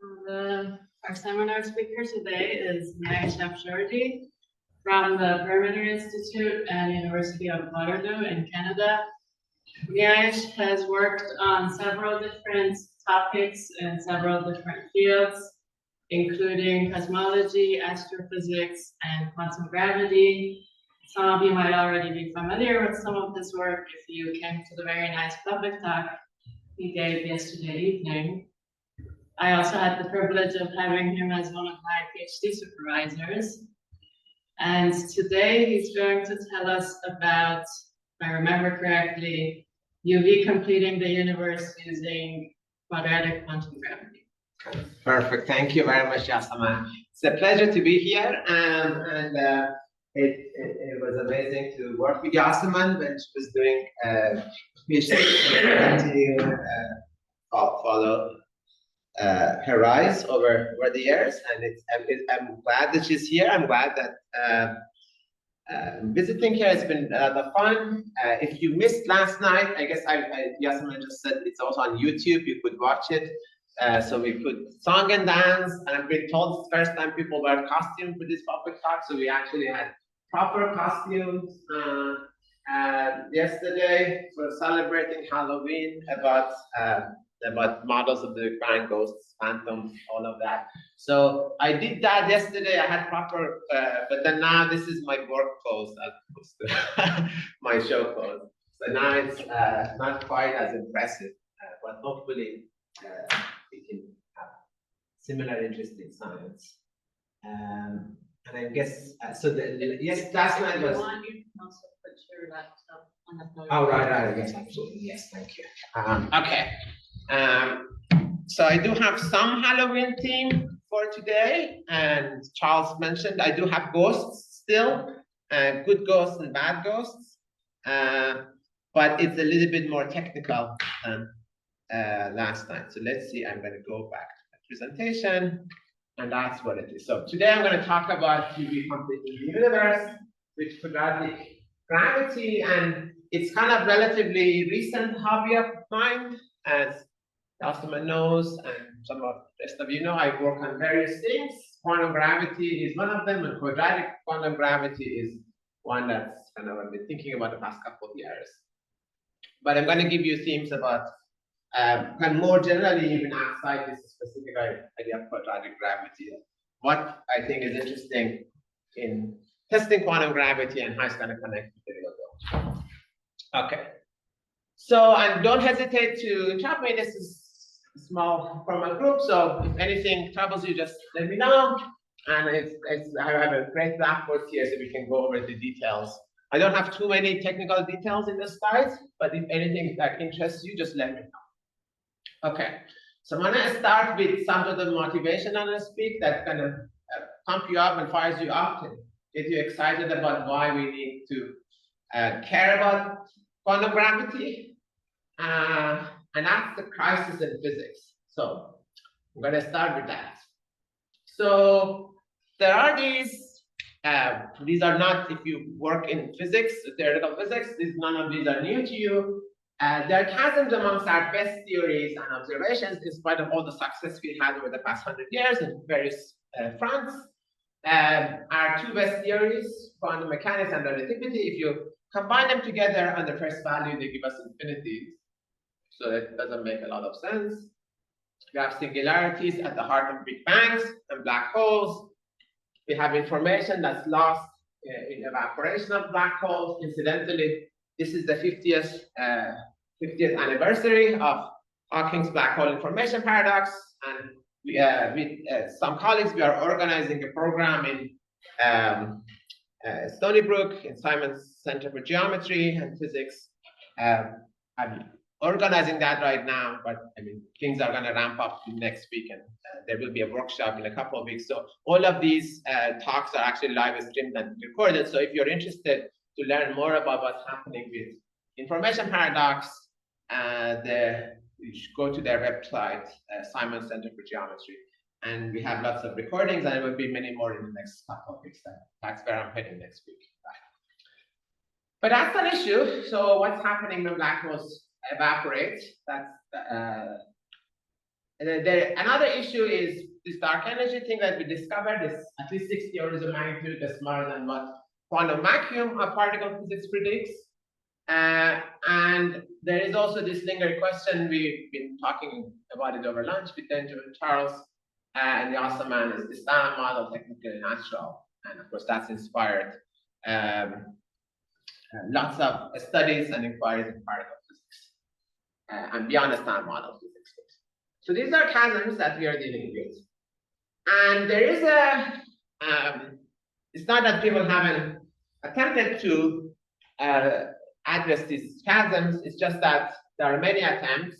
Our seminar speaker today is Niayesh Afshordi from the Perimeter Institute and University of Waterloo in Canada. Niayesh has worked on several different topics in several different fields, including cosmology, astrophysics, and quantum gravity. Some of you might already be familiar with some of his work if you came to the very nice public talk he gave yesterday evening. I also had the privilege of having him as one of my PhD supervisors. And today he's going to tell us about, if I remember correctly, UV completing the universe using quadratic quantum gravity. Perfect. Thank you very much, Yasama. It's a pleasure to be here. It was amazing to work with Yasama when she was doing PhD. Follow her rise over the years, and I'm glad that she's here. I'm glad that visiting here has been a lot of fun. If you missed last night, I guess Yasmin just said it's also on YouTube. You could watch it. So we put song and dance, and I've been told it's the first time people wear costumes for this public talk. So we actually had proper costumes yesterday for celebrating Halloween about models of the grand ghosts, phantoms, all of that. So I did that yesterday. I had proper, but then now this is my work clothes as opposed to my show clothes. So now it's not quite as impressive, but hopefully we can have similar interest in science. And I guess yes, last night was. You can also put your laptop on the photo. Oh right, yes, absolutely, yes, thank you. Okay. So I do have some Halloween theme for today, and Charles mentioned I do have ghosts still, good ghosts and bad ghosts, but it's a little bit more technical than last night. So let's see, I'm going to go back to the presentation, and that's what it is. So today I'm going to talk about UV completing the universe with quadratic gravity, and it's kind of relatively recent hobby of mine, as Yasuma knows, and some of the rest of you know. I work on various things. Quantum gravity is one of them, and quadratic quantum gravity is one that's kind of I've been thinking about the past couple of years. But I'm going to give you themes about, and more generally, even outside this specific idea of quadratic gravity, what I think is interesting in testing quantum gravity and how it's going to connect to the real world. Okay. So, and don't hesitate to interrupt me. This is a small formal group, so if anything troubles you, just let me know. And I have a great blackboard here, so we can go over the details. I don't have too many technical details in the slides, but if anything that interests you, just let me know. Okay, so I'm gonna start with some of the motivation I'm gonna speak that kind of pump you up and fires you up and get you excited about why we need to care about quantum gravity. And that's the crisis in physics. So I'm going to start with that. So there are these are not, if you work in physics, theoretical physics, none of these are new to you. There are chasms amongst our best theories and observations, in spite of all the success we had over the past 100 years in various fronts. Our two best theories, quantum mechanics and relativity, if you combine them together on the first value, they give us infinities. So it doesn't make a lot of sense. We have singularities at the heart of big bangs and black holes. We have information that's lost in evaporation of black holes. Incidentally, this is the 50th anniversary of Hawking's black hole information paradox. And with some colleagues, we are organizing a program in Stony Brook in Simon's Center for Geometry and Physics. I'm organizing that right now, but I mean, things are going to ramp up next week, and there will be a workshop in a couple of weeks. So all of these talks are actually live streamed and recorded. So if you're interested to learn more about what's happening with information paradox, you should go to their website, Simon Center for Geometry. And we have lots of recordings, and there will be many more in the next couple of weeks. That's where I'm heading next week. But that's an issue. So what's happening when black holes evaporate? That's And then another issue is this dark energy thing that we discovered is at least 60 orders of magnitude smaller than what quantum vacuum of particle physics predicts. And there is also this lingering question. We've been talking about it over lunch with Benjamin Charles, and the awesome man is the Stelle model, technically natural. And of course, that's inspired lots of studies and inquiries in particle physics and beyond the Stelle model physics. So these are chasms that we are dealing with. And there is a, it's not that people haven't attempted to address these chasms, it's just that there are many attempts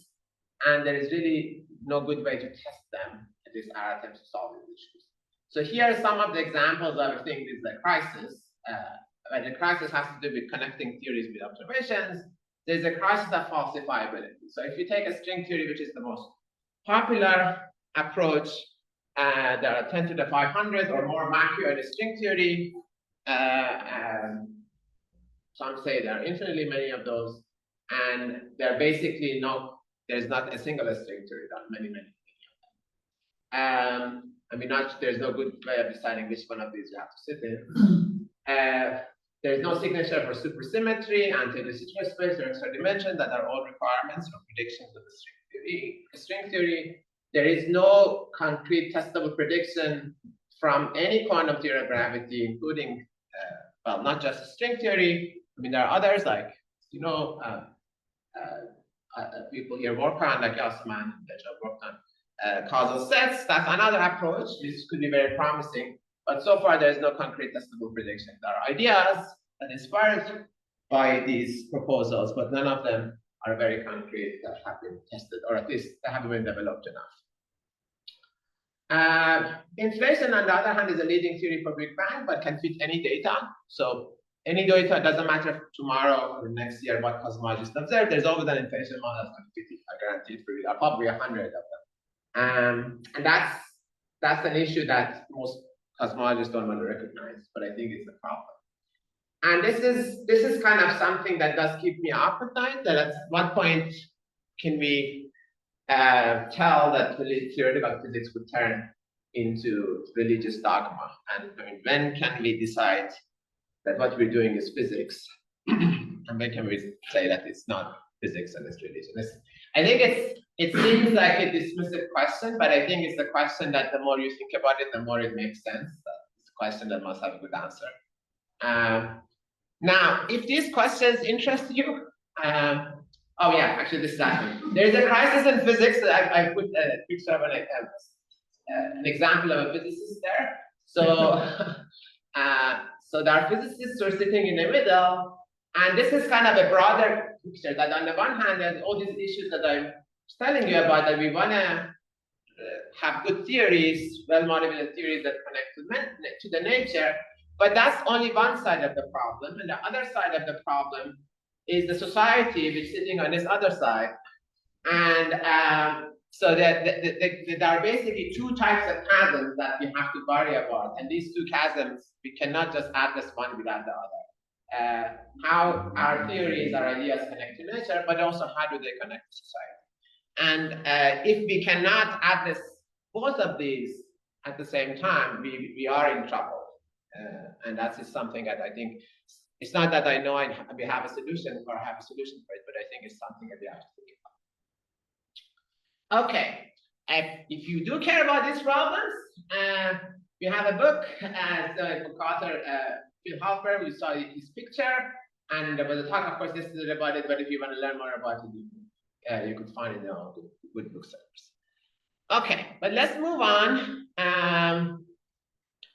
and there is really no good way to test them, at least our attempts to solve these issues. So here are some of the examples of things is the crisis. But the crisis has to do with connecting theories with observations. There's a crisis of falsifiability. So if you take a string theory, which is the most popular approach, there are 10 to the 500 or more macro in string theory. Some say there are infinitely many of those, and they're basically there's not a single string theory, there are many of them. I mean, there's no good way of deciding which one of these you have to sit in. There's no signature for supersymmetry, anti-de-Sitter space, or extra dimension that are all requirements or predictions of the string theory. There is no concrete testable prediction from any quantum theory of gravity, including, well, not just string theory. I mean, there are others like, people here work on, like Yasman that have worked on causal sets. That's another approach. This could be very promising. But so far, there is no concrete testable prediction. There are ideas that inspired by these proposals, but none of them are very concrete that have been tested, or at least they haven't been developed enough. Inflation, on the other hand, is a leading theory for Big Bang, but can fit any data. So any data, doesn't matter tomorrow or next year what cosmologists observe, there's always an inflation model that can fit it, I guarantee it for you. There are probably 100 of them. And that's an issue that most cosmologists don't want to recognize, but I think it's a problem. And this is kind of something that does keep me up at night, that at what point can we tell that theoretical physics would turn into religious dogma? And I mean, when can we decide that what we're doing is physics? And when can we say that it's not physics and it's religion? I think it seems like a dismissive question, but I think it's the question that the more you think about it, the more it makes sense. It's a question that must have a good answer. Now, if these questions interest you, oh yeah, actually this is actually, there's a crisis in physics. I put a picture of an example of a physicist there. So, so there are physicists who are sitting in the middle, and this is kind of a broader picture that on the one hand, there's all these issues that I'm telling you about, that we want to have good theories, well-motivated theories that connect to the nature. But that's only one side of the problem. And the other side of the problem is the society, which is sitting on this other side. And so that there are basically two types of chasms that we have to worry about. And these two chasms, we cannot just address one without the other. How our theories, our ideas connect to nature, but also how do they connect to society? And if we cannot address both of these at the same time, we are in trouble. And that is something that I think, it's not that I know we have a solution or have a solution for it, but I think it's something that we have to think about. Okay, if you do care about these problems, we have a book, the book author, Phil Halper, we saw his picture, and there was a talk, of course, yesterday about it, but if you want to learn more about it, you could find it in all good booksellers. Okay, but let's move on.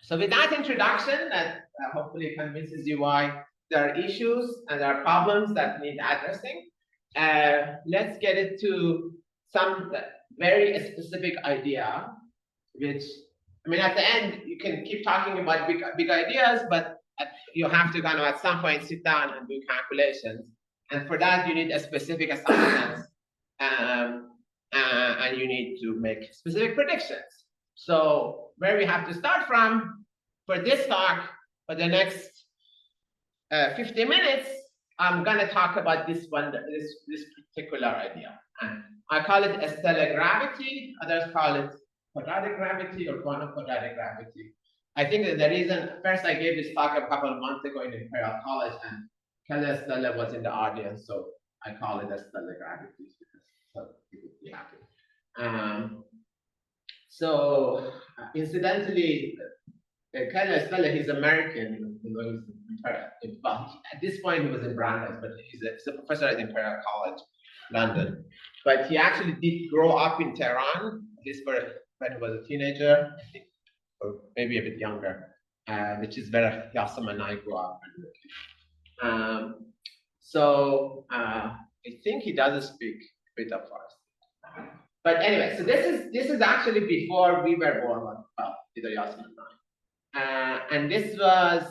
So with that introduction, that hopefully convinces you why there are issues and there are problems that need addressing, let's get into some very specific idea, which, I mean, at the end, you can keep talking about big ideas, but you have to kind of at some point sit down and do calculations. And for that, you need a specific assumptions, and you need to make specific predictions. So where we have to start from for this talk, for the next 50 minutes, I'm going to talk about this particular idea. And I call it Stelle gravity. Others call it quadratic gravity or quantum quadratic gravity. I think that the reason, first I gave this talk a couple of months ago in Imperial College, and Kelly Stelle was in the audience, so I call it Stelle gravity because so it would be happy. Incidentally, Kelly Stelle, he's American, but at this point he was in Brandeis, but he's a professor at Imperial College, London. But he actually did grow up in Tehran, at least when he was a teenager, I think, or maybe a bit younger, which is where Yassam and I grew up. I think he does speak a bit of Farsi. But anyway, so this is actually before we were born, well, either Yassam and I. And this was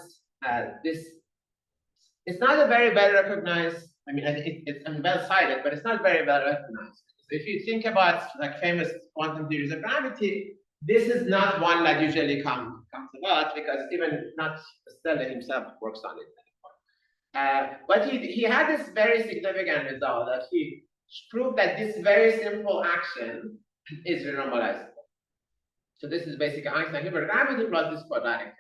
it's not a very well recognized. I mean, it's well cited, but it's not very well recognized. So if you think about like famous quantum theories of gravity, this is not one that usually comes about because even not Stelle himself works on it anymore. But he had this very significant result that he proved that this very simple action is renormalizable. So this is basically Einstein hypergravity plus this quadratic.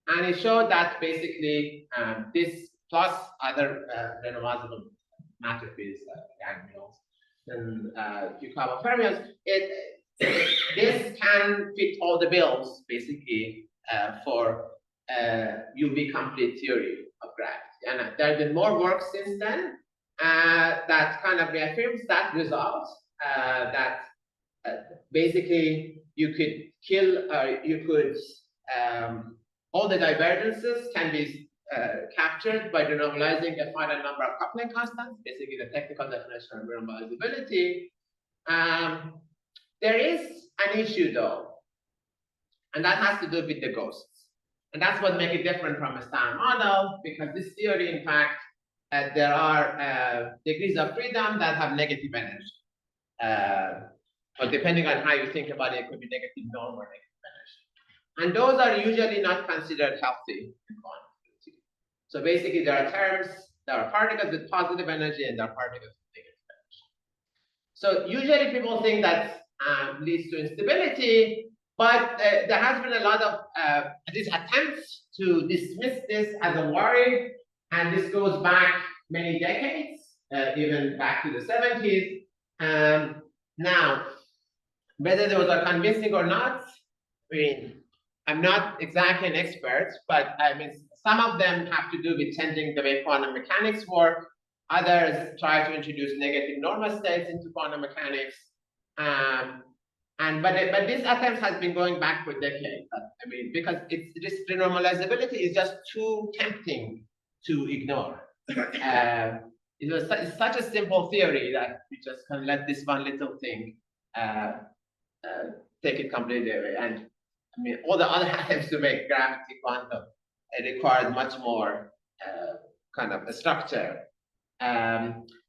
And he showed that basically this plus other renormalizable matter fields like Yang and few carbon fermions, this can fit all the bills basically for UV complete theory of gravity. And there has been more work since then that kind of reaffirms that result that basically you could kill, all the divergences can be captured by renormalizing a finite number of coupling constants, basically the technical definition of renormalizability. There is an issue though, and that has to do with the ghosts. And that's what makes it different from a standard model, because this theory, in fact, there are degrees of freedom that have negative energy. But depending on how you think about it, it could be negative norm or negative energy. And those are usually not considered healthy in quantum physics. So basically, there are terms, there are particles with positive energy, and there are particles with negative energy. So usually people think that leads to instability, but there has been a lot of at least attempts to dismiss this as a worry, and this goes back many decades, even back to the 70s. Now, whether those are convincing or not, I mean, I'm not exactly an expert, but I mean, some of them have to do with changing the way quantum mechanics work. Others try to introduce negative normal states into quantum mechanics. But this attempt has been going back for decades. I mean, because this renormalizability is just too tempting to ignore. It's such a simple theory that we just can let this one little thing take it completely away. And I mean, all the other attempts to make gravity quantum required much more kind of a structure.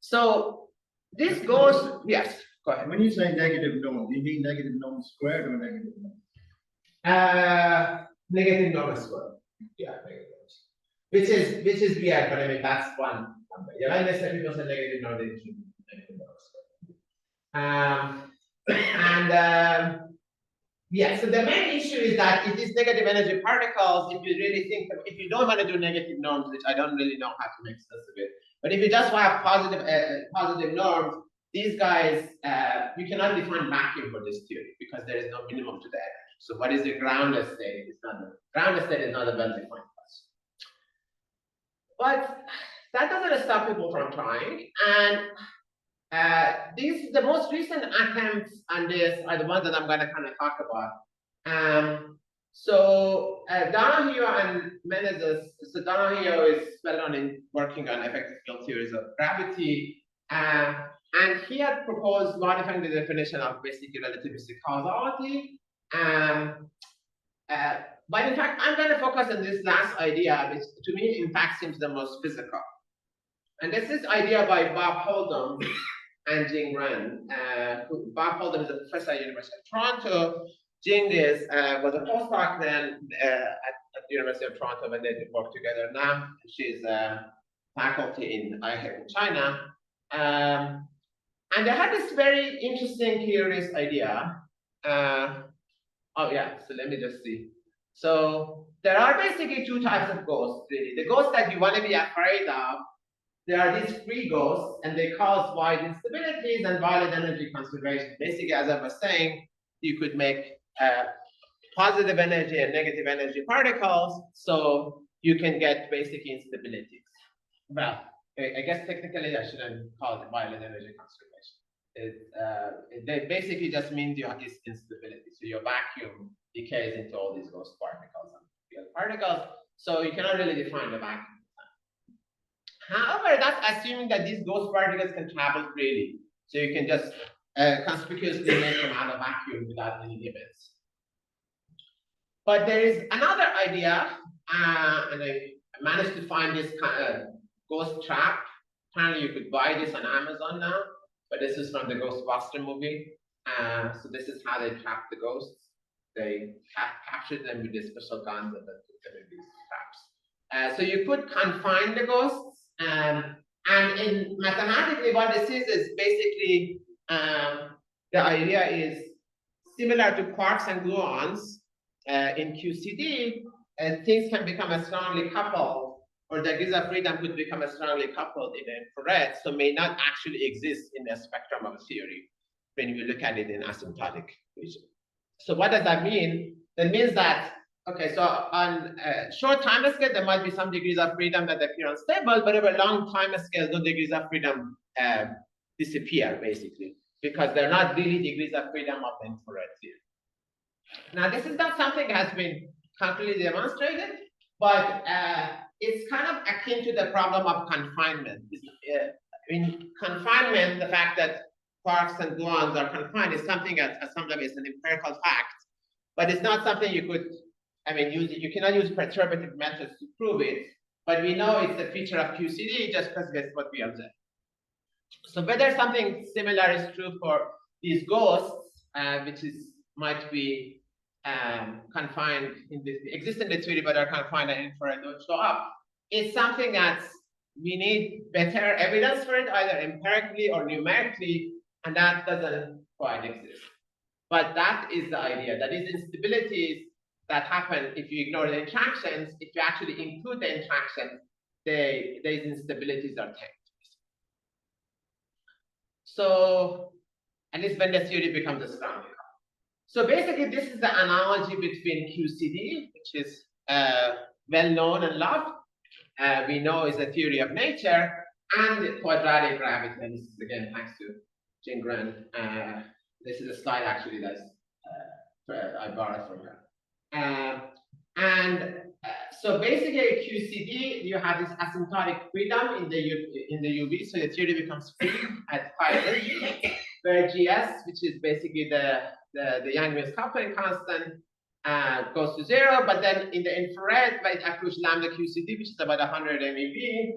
So this goes, yes, go ahead. When you say negative norm, do you mean negative norm squared or negative norm? Negative norm squared. Yeah, negative norm. Which is weird, but I mean that's one number. Yeah, unless people say negative norm, they should be negative norm squared. Yeah, so the main issue is that it is negative energy particles. If you really think, if you don't want to do negative norms, which I don't really know how to make sense of it, but if you just want positive norms, these guys, you cannot define vacuum for this theory because there is no minimum to the energy. So what is the groundless state? It's not the groundless state is not a well-defined question. But that doesn't stop people from trying. And the most recent attempts on this are the ones that I'm going to kind of talk about. So Donahue and Menezes, so Donahue is well known in working on effective field theories of gravity, and he had proposed modifying the definition of basically relativistic causality. But in fact, I'm going to focus on this last idea, which to me, in fact, seems the most physical. And this is idea by Bob Holdom and Jing Ren. Bob Holdom is a professor at the University of Toronto. Jing was a postdoc then at the University of Toronto when they did work together. Now she's faculty in China. And they had this very interesting, curious idea. Oh yeah, so let me just see. So there are basically two types of ghosts, really. The ghosts that you want to be afraid of, there are these free ghosts, and they cause wide instabilities and violent energy conservation. Basically, as I was saying, you could make positive energy and negative energy particles, so you can get basically instabilities. Well, I guess technically I shouldn't call it violent energy conservation. It basically just means you have this instability. So your vacuum decays into all these ghost particles and real particles. So you cannot really define the vacuum. However, that's assuming that these ghost particles can travel freely. So you can just conspicuously make them out of vacuum without any limits. But there is another idea, and I managed to find this kind of ghost trap. Apparently, you could buy this on Amazon now, but this is from the Ghostbuster movie. So this is how they trap the ghosts. They captured them with these special guns and then put them in these traps. So you could confine the ghosts, and in mathematically, what this is basically the idea is similar to quarks and gluons. In QCD, things can become strongly coupled, or the degrees of freedom could become strongly coupled in the infrared, so may not actually exist in the spectrum of a theory when you look at it in asymptotic region. So what does that mean? That means that, okay, so on a short time scale, there might be some degrees of freedom that appear unstable, but over a long time scale, those degrees of freedom disappear, basically, because they're not really degrees of freedom of the infrared theory. Now, this is not something that has been concretely demonstrated, but it's kind of akin to the problem of confinement. In confinement, the fact that quarks and gluons are confined is something that at some level is an empirical fact, but it's not something you could, you cannot use perturbative methods to prove it, but we know it's a feature of QCD just because that's what we observe. So whether something similar is true for these ghosts, which might be confined in the exist in the theory, but are confined and infrared don't show up, it's something that we need better evidence for it, either empirically or numerically, and that doesn't quite exist. But that is the idea, that is instabilities that happen if you ignore the interactions. If you actually include the interactions, these instabilities are tanked. So, at least when the theory becomes a strong. So basically, this is the analogy between QCD, which is well known and loved, we know is a theory of nature, and quadratic gravity. And this is again thanks to Jane Grant. This is a slide actually that's I borrowed from her. So basically, QCD, you have this asymptotic freedom in the UV, so the theory becomes free at high energy, where GS, which is basically the Yang-Mills coupling constant, goes to 0, but then in the infrared, by I push lambda QCD, which is about 100 MeV,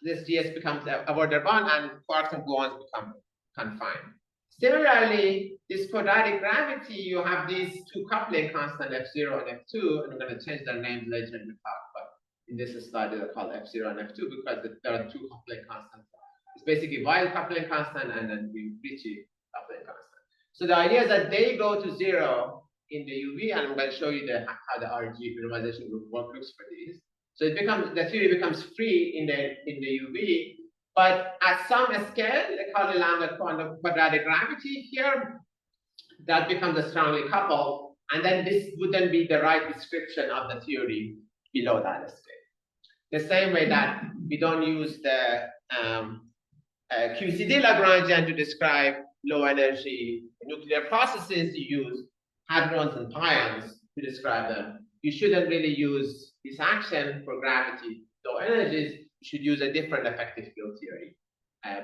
this GS becomes a order bond, and quarks and gluons become confined. Similarly, this quadratic gravity, you have these two coupling constant F0 and F2, and I'm going to change their names later in the talk, but in this slide they're called F0 and F2 because there are two coupling constants. It's basically Weil coupling constant and then Ricci coupling constant. So the idea is that they go to 0 in the UV, and I'm going to show you how the RG renormalization group work looks for these. So the theory becomes free in the UV, but at some scale, they call it lambda quadratic gravity here, that becomes a strongly coupled, and then this wouldn't be the right description of the theory below that scale. The same way that we don't use the QCD Lagrangian to describe low energy nuclear processes, you use hadrons and pions to describe them. You shouldn't really use this action for gravity low energies. You should use a different effective field theory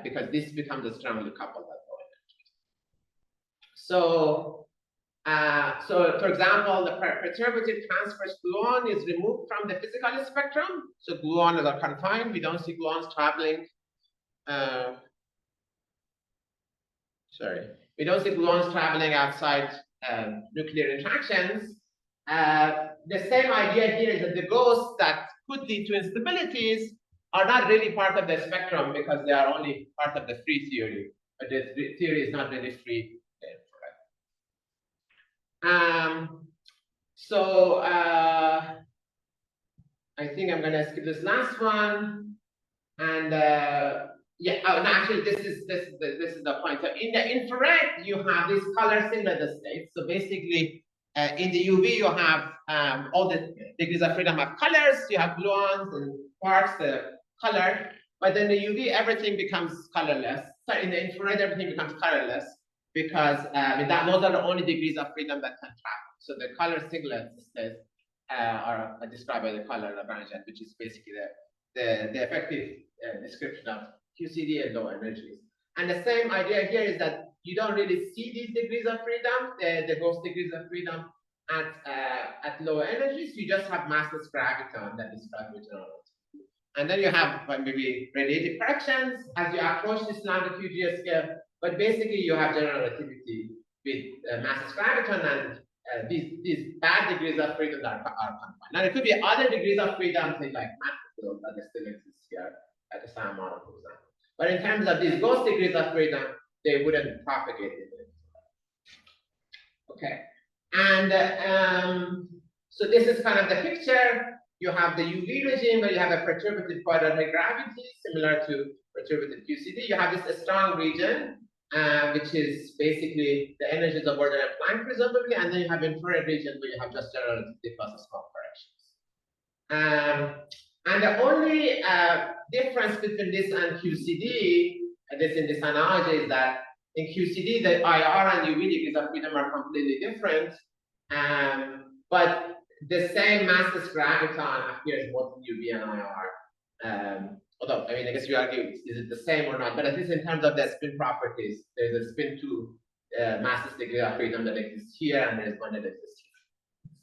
because this becomes a strongly coupled at low energies. So, for example, the perturbative transverse gluon is removed from the physical spectrum. So gluons are confined. We don't see gluons traveling. We don't see gluons traveling outside nuclear interactions. The same idea here is that the ghosts that could lead to instabilities are not really part of the spectrum because they are only part of the free theory, but the theory is not really free. So I think I'm gonna skip this last one, and yeah. Oh, no, actually, this is the point. So in the infrared, you have this color signature state. So basically, in the UV, you have all the degrees of freedom of colors. You have gluons and quarks, the color. But then the UV, everything becomes colorless. So in the infrared, everything becomes colorless because those are the only degrees of freedom that can travel. So the color signals are described by the color Lagrangian, which is basically the effective description of QCD and low energies. And the same idea here is that you don't really see these degrees of freedom, the ghost degrees of freedom at lower energies. You just have massless graviton that describes regional relativity. And then you have maybe radiative corrections as you approach this lambda QGS scale. But basically, you have general relativity with massless graviton, and these bad degrees of freedom are confined. Now, there could be other degrees of freedom, say like matter field, that still exist here at the same model, for example. But in terms of these ghost degrees of freedom, they wouldn't propagate it. Okay, and so this is kind of the picture. You have the UV regime where you have a perturbative quadratic gravity similar to perturbative QCD. You have this strong region, which is basically the energies of order and Planck presumably, and then you have infrared region where you have just general relativity plus small corrections. And the only difference between this and QCD, in this analogy, is that in QCD, the IR and UV degrees of freedom are completely different, but the same massless graviton appears both in UV and IR. Although, I mean, I guess you argue, is it the same or not? But at least in terms of the spin properties, there's a spin 2 massless degree of freedom that exists here, and there's one that exists here.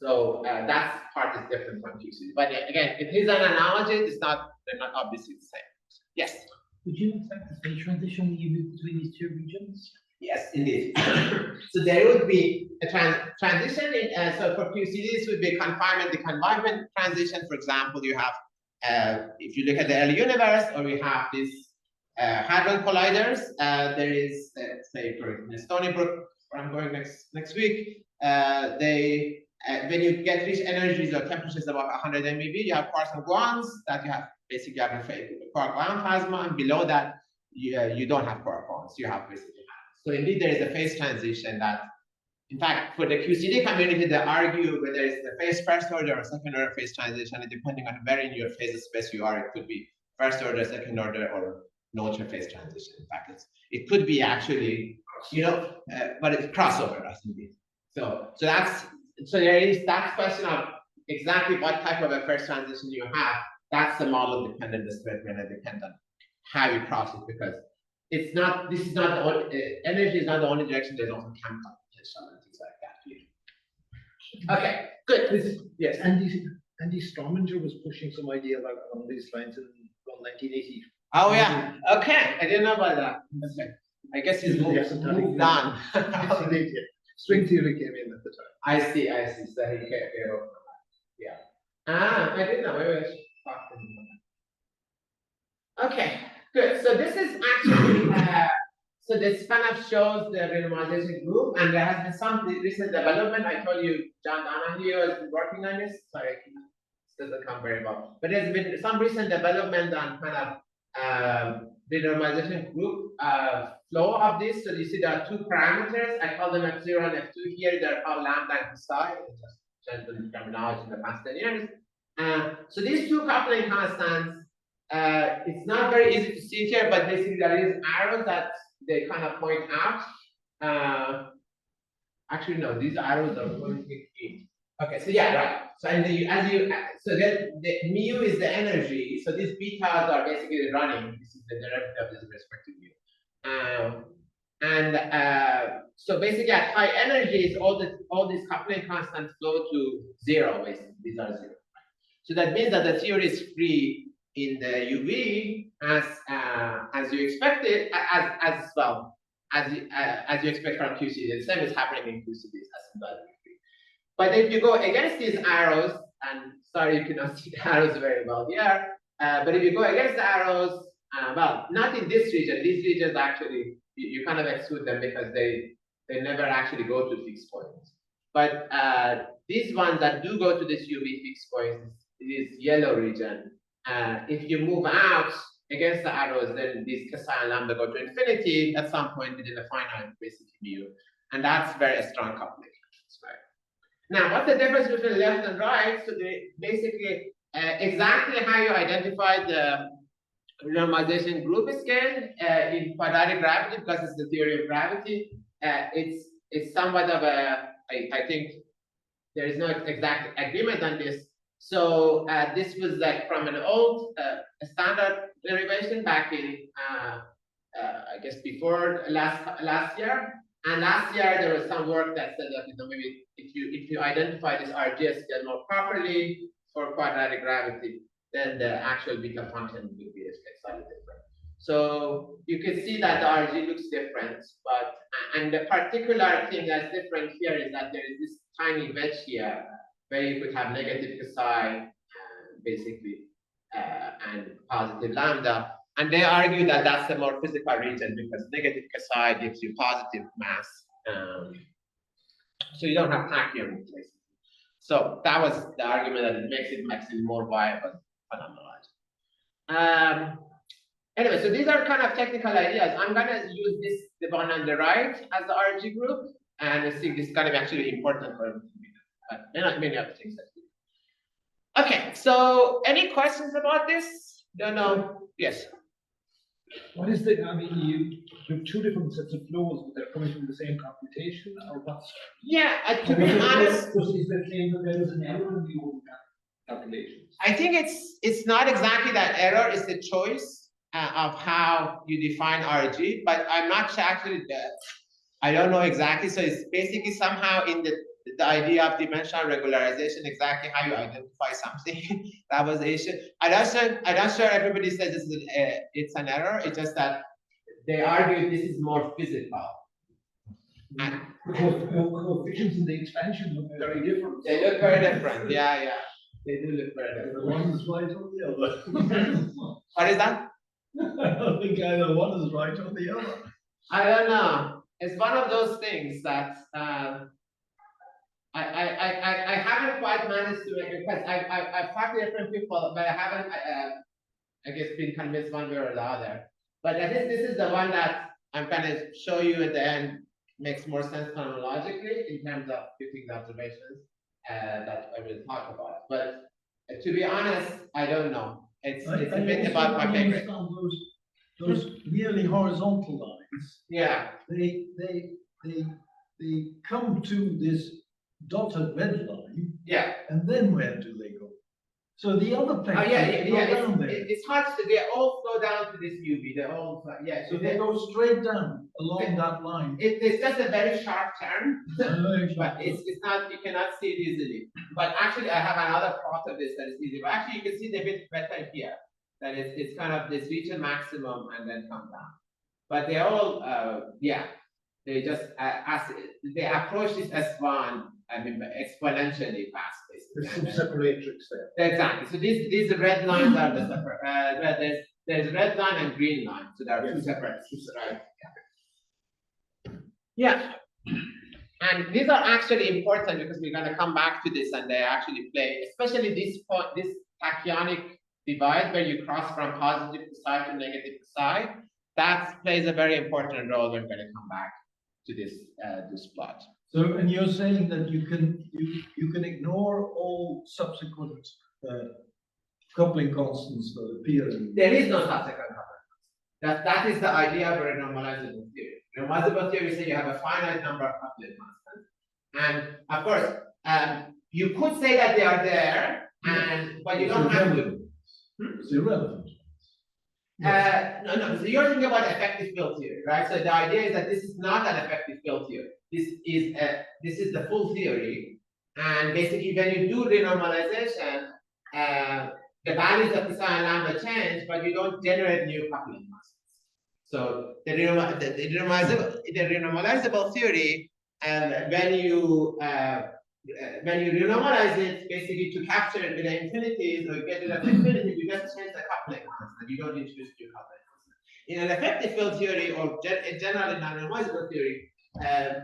So that part is different from QCD. But again, it is an analogy. They're not obviously the same. Yes. Would you expect the phase transition between these two regions? Yes, indeed. So there would be a transition. So for QCD, this would be confinement deconfinement transition. For example, you have, if you look at the early universe, or we have these hadron colliders, there is, say, for Stony Brook, where I'm going next week, when you reach energies or temperatures above 100 MeV, you have quarks and gluons that you have basically have a quark gluon plasma, and below that, you don't have quark gluons, you have basically. So indeed, there is a phase transition that, in fact, for the QCD community, they argue whether it's the phase first order or second order phase transition, and depending on where in your phase space you are, it could be first order, second order, or no phase transition. In fact, it could be actually, but it's crossover, I think. So there is that question of exactly what type of a first transition you have. That's the model dependent, the spread going to depend on how you cross it, because it's not. This is not the only energy is not the only direction. There's also chemical potential and things like that. Okay, good. Yes. Andy Strominger was pushing some idea along these lines in 1980. Oh yeah. Okay, I didn't know about that. Okay. I guess he's moved on. String theory came in at the time. I see. So he came over. Yeah. I didn't know. Maybe I should talk to him. Okay, good. So this is actually so this kind of shows the renormalization group, and there has been some recent development. I told you John Donahue has been working on this. Sorry, this doesn't come very well. But there's been some recent development on kind of renormalization group flow of this. So you see there are two parameters. I call them F0 and F2 here. They're called lambda and psi. Just changed the terminology in the past 10 years. So these two coupling constants, it's not very easy to see here, but basically there is arrows that they kind of point out. Actually, no, these arrows are pointing in. Okay, so yeah, right. So so the mu is the energy. So these betas are basically running. This is the derivative of this respective mu. So basically at high energies, all these coupling constants flow to zero. Basically, these are zero. So that means that the theory is free in the UV as you expect it, as well as you expect from QCD. The same is happening in QCD as free. But if you go against these arrows, and sorry you cannot see the arrows very well here, But if you go against the arrows, well, not in this region. These regions actually, you kind of exclude them because they never actually go to fixed points. But these ones that do go to this UV fixed points, this yellow region, if you move out against the arrows, then these Kasai and lambda go to infinity at some point within a finite basically mu. And that's very strong coupling. Right? Now, what's the difference between left and right? So they basically exactly how you identify the renormalization group scale in quadratic gravity, because it's the theory of gravity. It's somewhat of a, I think there is no exact agreement on this. So this was like from an old standard derivation back in I guess before last year. And last year there was some work that said that, you know, maybe if you identify this RGS scale more properly for quadratic gravity, then the actual beta function will be slightly different. So you can see that the RG looks different, but and the particular thing that's different here is that there is this tiny wedge here where you could have negative psi basically and positive lambda. And they argue that that's the more physical region because negative psi gives you positive mass. So you don't have vacuum in place. So that was the argument that it makes it actually more viable phenomenology. Anyway, so these are kind of technical ideas. I'm gonna use this, the one on the right, as the RG group, and I think this is gonna be actually important for many of the things that we do. Okay, so any questions about this? Don't know. Yes. What is the, I mean, you have two different sets of flows, but they're coming from the same computation, or what's? Yeah, to be honest, Is there a claim that there is an error in the old calculations? I think it's not exactly that error, it's the choice of how you define RG, but I'm not sure actually I don't know exactly. So it's basically somehow in the idea of dimensional regularization, exactly how you identify something. That was the issue. I'm not sure everybody says it's an error. It's just that they argue this is more physical. And Because the coefficients in the expansion look very different. they look very different. Yeah, they do look very different. One is right on the other. What is that? I think either one is right on the other. I don't know. It's one of those things that I haven't quite managed to make it, because I've talked to different people, but I haven't I guess been convinced one way or the other. But I think this is the one that I'm gonna show you at the end makes more sense chronologically in terms of fitting the observations that I will talk about. But to be honest, I don't know. It's a bit about my favorite. Those nearly horizontal lines. Yeah. They come to this dotted red line. Yeah. And then where do they go? So the other Oh plexus yeah. go down there. It's hard to. They all go down to this UV. They all So they go straight down along that line. It's just a very sharp turn, but it's not. You cannot see it easily. But actually, I have another plot of this that is easy. But actually, you can see the bit better here. That it's kind of this reach a maximum and then come down. But they all, they just as they approach this S1. I mean, exponentially fast. There's some separatrix there. Exactly. So these red lines are the separate. There's red line and green line. So there are two separate. Right. Yeah. And these are actually important because we're going to come back to this, and they actually play, especially this tachyonic divide where you cross from positive psi to negative psi. That plays a very important role. We're going to come back to this plot. So, and you're saying that you can ignore all subsequent coupling constants that appear in. There is no subsequent coupling. That is the idea of a renormalizable theory. Renormalizable theory says you have a finite number of coupling constants, and of course, you could say that they are there, but you don't have to. It's irrelevant. No. So you're thinking about effective field theory, right? So the idea is that this is not an effective field theory. This is the full theory, and basically when you do renormalization, the values of psi and lambda change, but you don't generate new coupling masses. So the renormalizable theory, and when you when you renormalize it, basically to capture it with the infinities or get rid of the infinities, you just change the coupling constant. You don't introduce new coupling constant. In an effective field theory or generally non-renormalizable theory,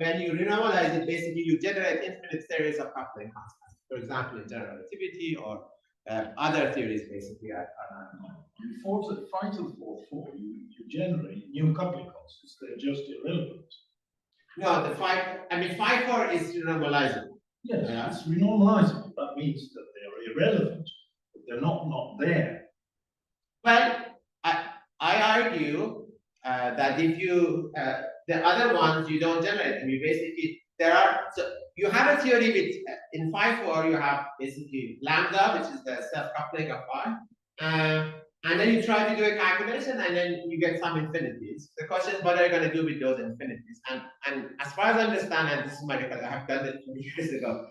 when you renormalize it, basically you generate infinite series of coupling constants. For example, in general relativity or other theories, basically are For the final four, you generate new coupling constants. They're just irrelevant. no, the phi 4 is renormalizable. Yes, Yeah. it's renormalizable. That means that they're irrelevant, but they're not there. Well, I argue that if you the other ones you don't generate them, you basically you have a theory with in phi 4 you have basically lambda, which is the self-coupling of phi, and then you try to do a calculation and then you get some infinities. The question is what are you going to do with those infinities? And as far as I understand, and this is my record, I have done it 20 years ago.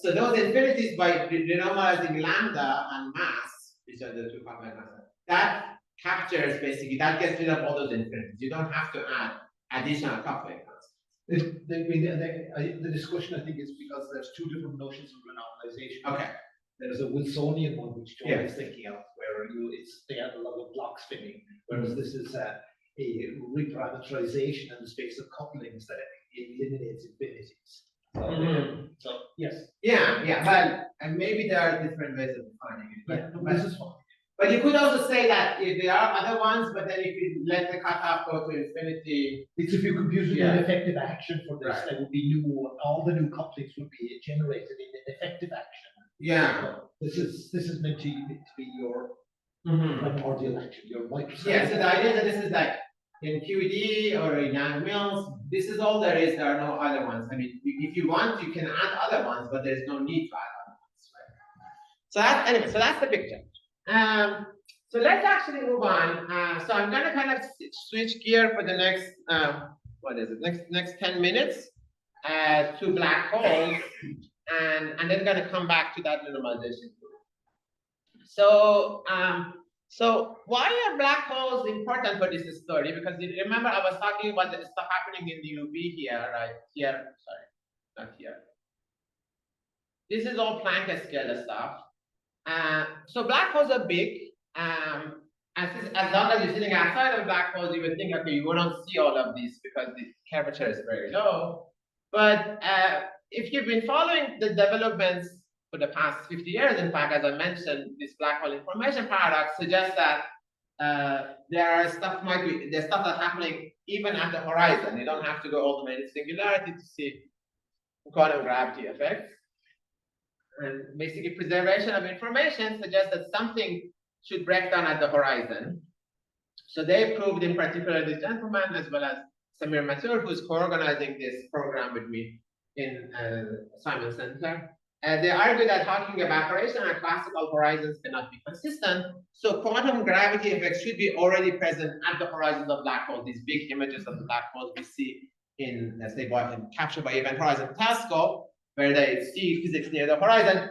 So those infinities by renormalizing lambda and mass, which are the two coupling constants, that captures basically, that gets rid of all those infinities. You don't have to add additional coupling constants. The discussion, I think, is because there's two different notions of renormalization. Okay. There's a Wilsonian one, which John Yeah. is thinking of, where it's they have a lot of block spinning, whereas this is a reparameterization in the space of couplings that eliminates infinities. So yes. Yeah, but and maybe there are different ways of defining it. Yeah, But this is fine. But you could also say that if there are other ones, but then if you let the cutoff go to infinity. It's if you computed Yeah. an effective action for this, Right. there would be all the new couplings would be generated in an effective action. Yeah. This is meant to be your Mm-hmm. primordial action, your microscopic. Yeah, so the idea that this is like in QED or in Young-Mills, this is all there is, there are no other ones. I mean, if you want, you can add other ones, but there's no need to add other ones, right? So that's, anyway, so that's the picture. So let's actually move on. So I'm gonna kind of switch gear for the next, what is it, next 10 minutes to black holes, and then gonna come back to that normalization. So, so why are black holes important for this story? Because you remember I was talking about the stuff happening in the UV here, right? Here, sorry, not here. This is all Planck scale stuff. So black holes are big. As long as you're sitting outside of black holes, you would think, okay, you won't see all of these because the curvature is very low. But if you've been following the developments for the past 50 years, in fact, as I mentioned, this black hole information paradox suggests that there's stuff that's happening even at the horizon. You don't have to go all the way to singularity to see quantum gravity effects. And basically, preservation of information suggests that something should break down at the horizon. So they proved, in particular, this gentleman, as well as Samir Mathur, who's co-organizing this program with me in Simon Center. They argue that Hawking evaporation and classical horizons cannot be consistent. So quantum gravity effects should be already present at the horizons of black holes. These big images of the black holes we see in, let's say, captured by Event Horizon Telescope, where they see physics near the horizon.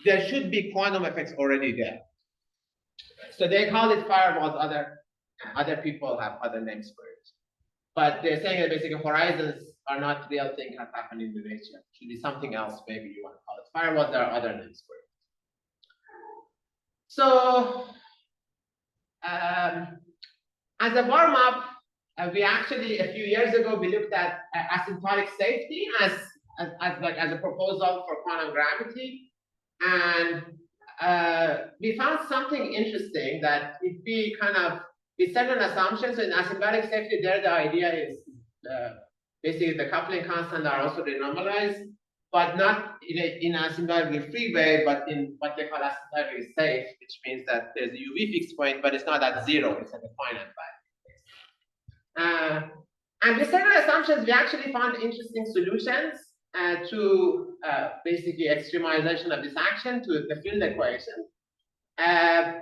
There should be quantum effects already there. So they call it firewalls. Other people have other names for it. But they're saying that basically horizons are not real things that happen in the nature. It should be something else, maybe you want to call it firewalls. There are other names for it. So as a warm-up, we actually, a few years ago, we looked at asymptotic safety as a proposal for quantum gravity. And we found something interesting that if we set an assumption, so in asymptotic safety, there the idea is basically the coupling constants are also renormalized, but not in an asymptotically free way, but in what they call asymptotically safe, which means that there's a UV fixed point, but it's not at zero, it's at a finite value. And with certain assumptions, we actually found interesting solutions to basically extremization of this action to the field equation.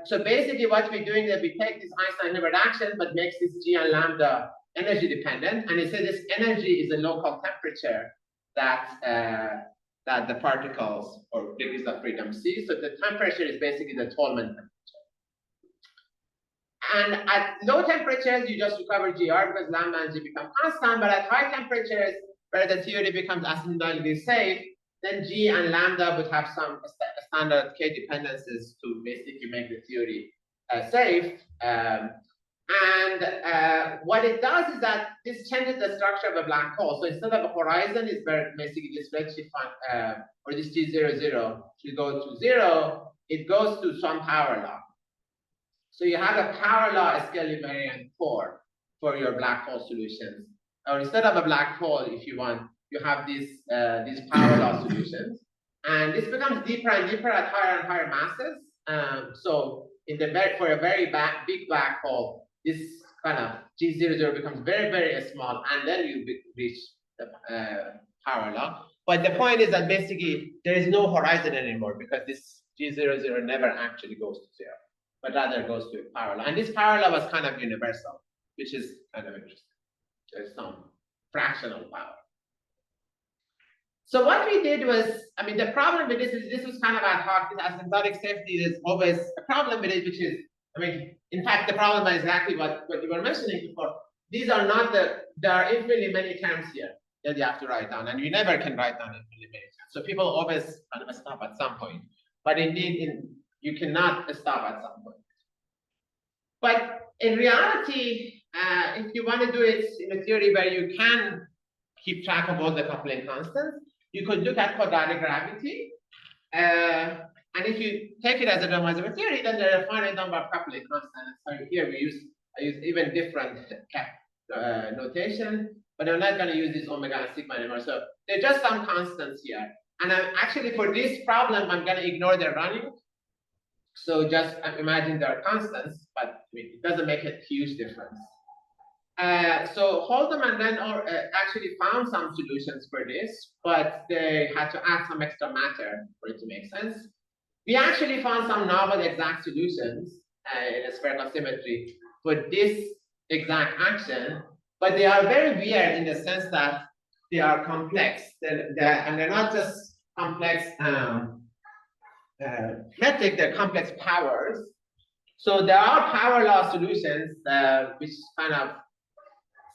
So basically what we're doing is we take this Einstein-Hilbert action, but makes this G and lambda energy dependent. And it says this energy is a local temperature that the particles or degrees of freedom see. So the temperature is basically the Tolman temperature. And at low temperatures, you just recover GR because lambda and G become constant. But at high temperatures, where the theory becomes asymptotically safe, then G and lambda would have some standard K dependencies to basically make the theory safe. What it does is that this changes the structure of a black hole. So instead of a horizon, is where basically this redshift or this G00 should go to 0, it goes to some power law. So you have a power law scale invariant for your black hole solutions. Or instead of a black hole, if you want, you have these power law solutions. And this becomes deeper and deeper at higher and higher masses. So for a very big black hole, this kind of G00 becomes very, very small, and then you reach the power law. But the point is that basically there is no horizon anymore because this G00 never actually goes to 0, but rather goes to a power law. And this power law was kind of universal, which is kind of interesting. There's some fractional power. So what we did was, I mean, the problem with this is this was kind of ad hoc. This asymptotic safety is always a problem with it, which is, I mean, in fact, the problem is exactly what you were mentioning before. These are not there are infinitely many terms here that you have to write down, and you never can write down infinitely many terms. So people always kind of stop at some point, but indeed, you cannot stop at some point. But in reality, if you want to do it in a theory where you can keep track of all the coupling constants, you could look at quadratic gravity. And if you take it as a renormalizable theory, then there are a finite number of coupling constants. So here I use even different notation, but I'm not going to use this omega and sigma anymore. So there are just some constants here. And actually for this problem, I'm going to ignore the running. So just imagine there are constants, but I mean, it doesn't make a huge difference. So Hold'em and then actually found some solutions for this, but they had to add some extra matter for it to make sense. We actually found some novel exact solutions in a spherical symmetry for this exact action, but they are very weird in the sense that they are complex, and they're not just complex metric, they're complex powers. So there are power law solutions which kind of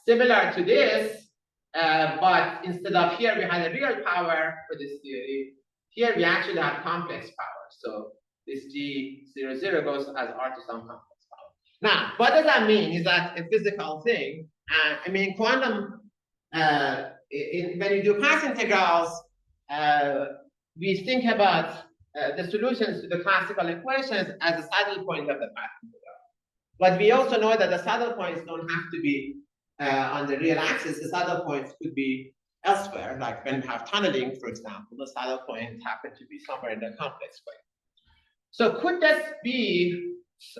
similar to this, but instead of here we had a real power for this theory, here we actually have complex power. So this G00 goes as R to some complex power. Now, what does that mean? Is that a physical thing? I mean, quantum, when you do path integrals, we think about the solutions to the classical equations as a saddle point of the path integral. But we also know that the saddle points don't have to be on the real axis. The saddle points could be elsewhere, like when you have tunneling, for example, the saddle points happen to be somewhere in the complex way. So could this be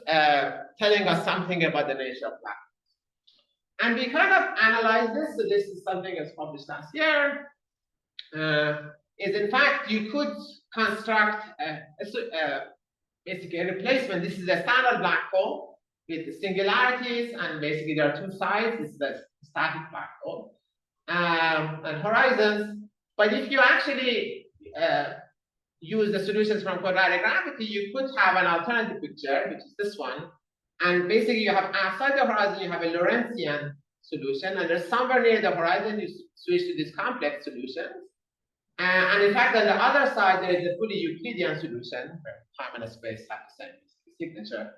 telling us something about the nature of black holes? And we kind of analyze this. So this is something that's published last year. Is in fact, you could construct basically a replacement. This is a standard black hole with singularities, and basically there are two sides. This is a static black hole and horizons. But if you actually use the solutions from quadratic gravity, you could have an alternative picture, which is this one. And basically, you have outside the horizon, you have a Lorentzian solution, and there's somewhere near the horizon, you switch to these complex solutions. And in fact, on the other side, there is a fully Euclidean solution where time and space have the same signature.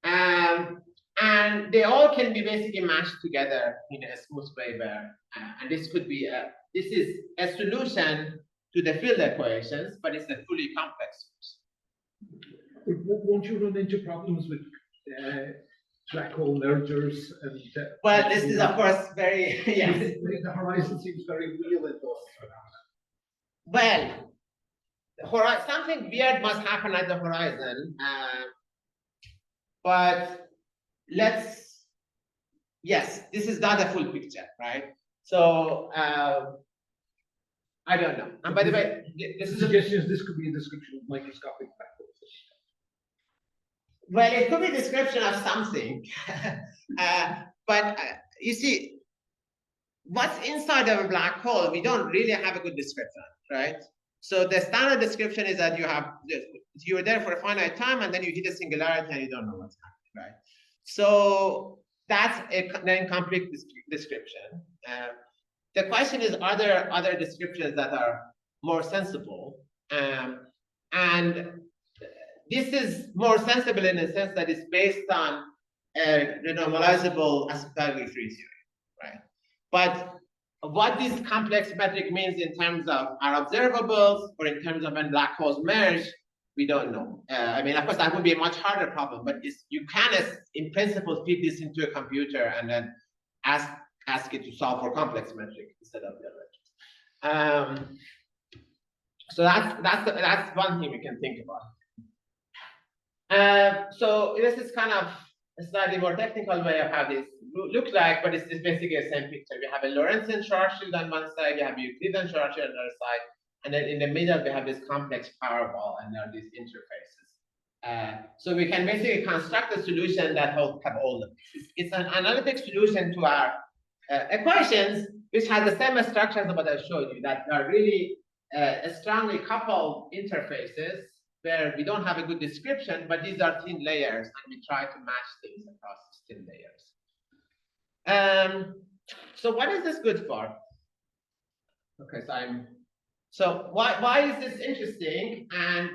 And they all can be basically mashed together in a smooth way where, and this could be this is a solution to the field equations, but it's a fully complex solution. Won't you run into problems with black hole mergers? And well, this is of course very yes. The horizon seems very real in those. Well, something weird must happen at the horizon, but yes, this is not a full picture, right? So I don't know. And by the way, this is suggestions. This could be a description of microscopic black holes. Well, it could be a description of something, but you see, what's inside of a black hole, we don't really have a good description, right? So the standard description is that you're there for a finite time, and then you hit a singularity and you don't know what's happening, right? So that's an incomplete description. the question is, are there other descriptions that are more sensible? And this is more sensible in the sense that it's based on a renormalizable asymptotically free theory, right? But what this complex metric means in terms of our observables or in terms of when black holes merge, we don't know. I mean, of course, that would be a much harder problem, but you can, in principle, feed this into a computer and then ask it to solve for complex metric instead of the other. So that's one thing we can think about. So this is kind of a slightly more technical way of how this looks like, but it's basically the same picture. We have a Lorentzian Schwarzschild on one side, we have Euclidean Schwarzschild on the other side, and then in the middle we have this complex Powerball, and there are these interfaces. So we can basically construct a solution that have all of this. It's an analytic solution to our equations, which has the same structure as what I showed you, that are really strongly coupled interfaces where we don't have a good description, but these are thin layers, and we try to match things across thin layers. So what is this good for? Okay, so why is this interesting? And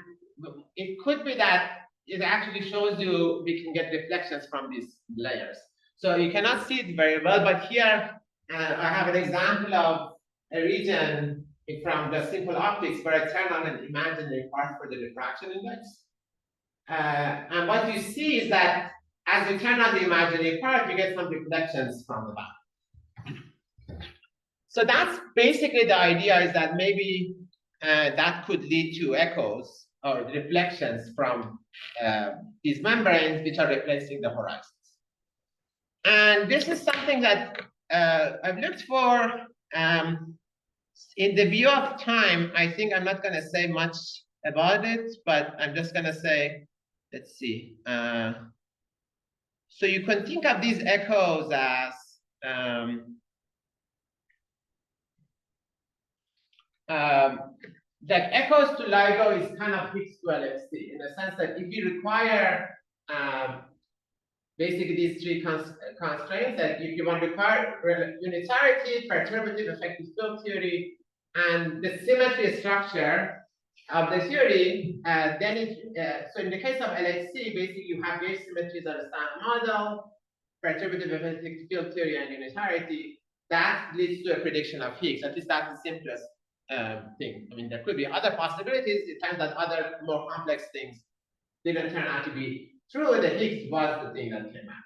it could be that it actually shows you we can get reflections from these layers. So you cannot see it very well, but here I have an example of a region from the simple optics where I turn on an imaginary part for the diffraction index. And what you see is that as you turn on the imaginary part, you get some reflections from the back. So that's basically the idea, is that maybe that could lead to echoes or reflections from these membranes, which are replacing the horizons. And this is something that I've looked for. In the view of time, I think I'm not going to say much about it, but I'm just going to say, let's see. So you can think of these echoes as that echoes to LIGO is kind of fixed to LFC, in the sense that if you require basically these three constraints, that if you want to require unitarity, perturbative effective field theory, and the symmetry structure of the theory, then so in the case of LHC, basically you have gauge symmetries of the standard model, perturbative effective field theory, and unitarity. That leads to a prediction of Higgs. At least that's the simplest thing. I mean, there could be other possibilities. It turns out other more complex things didn't turn out to be true. The Higgs was the thing that came out.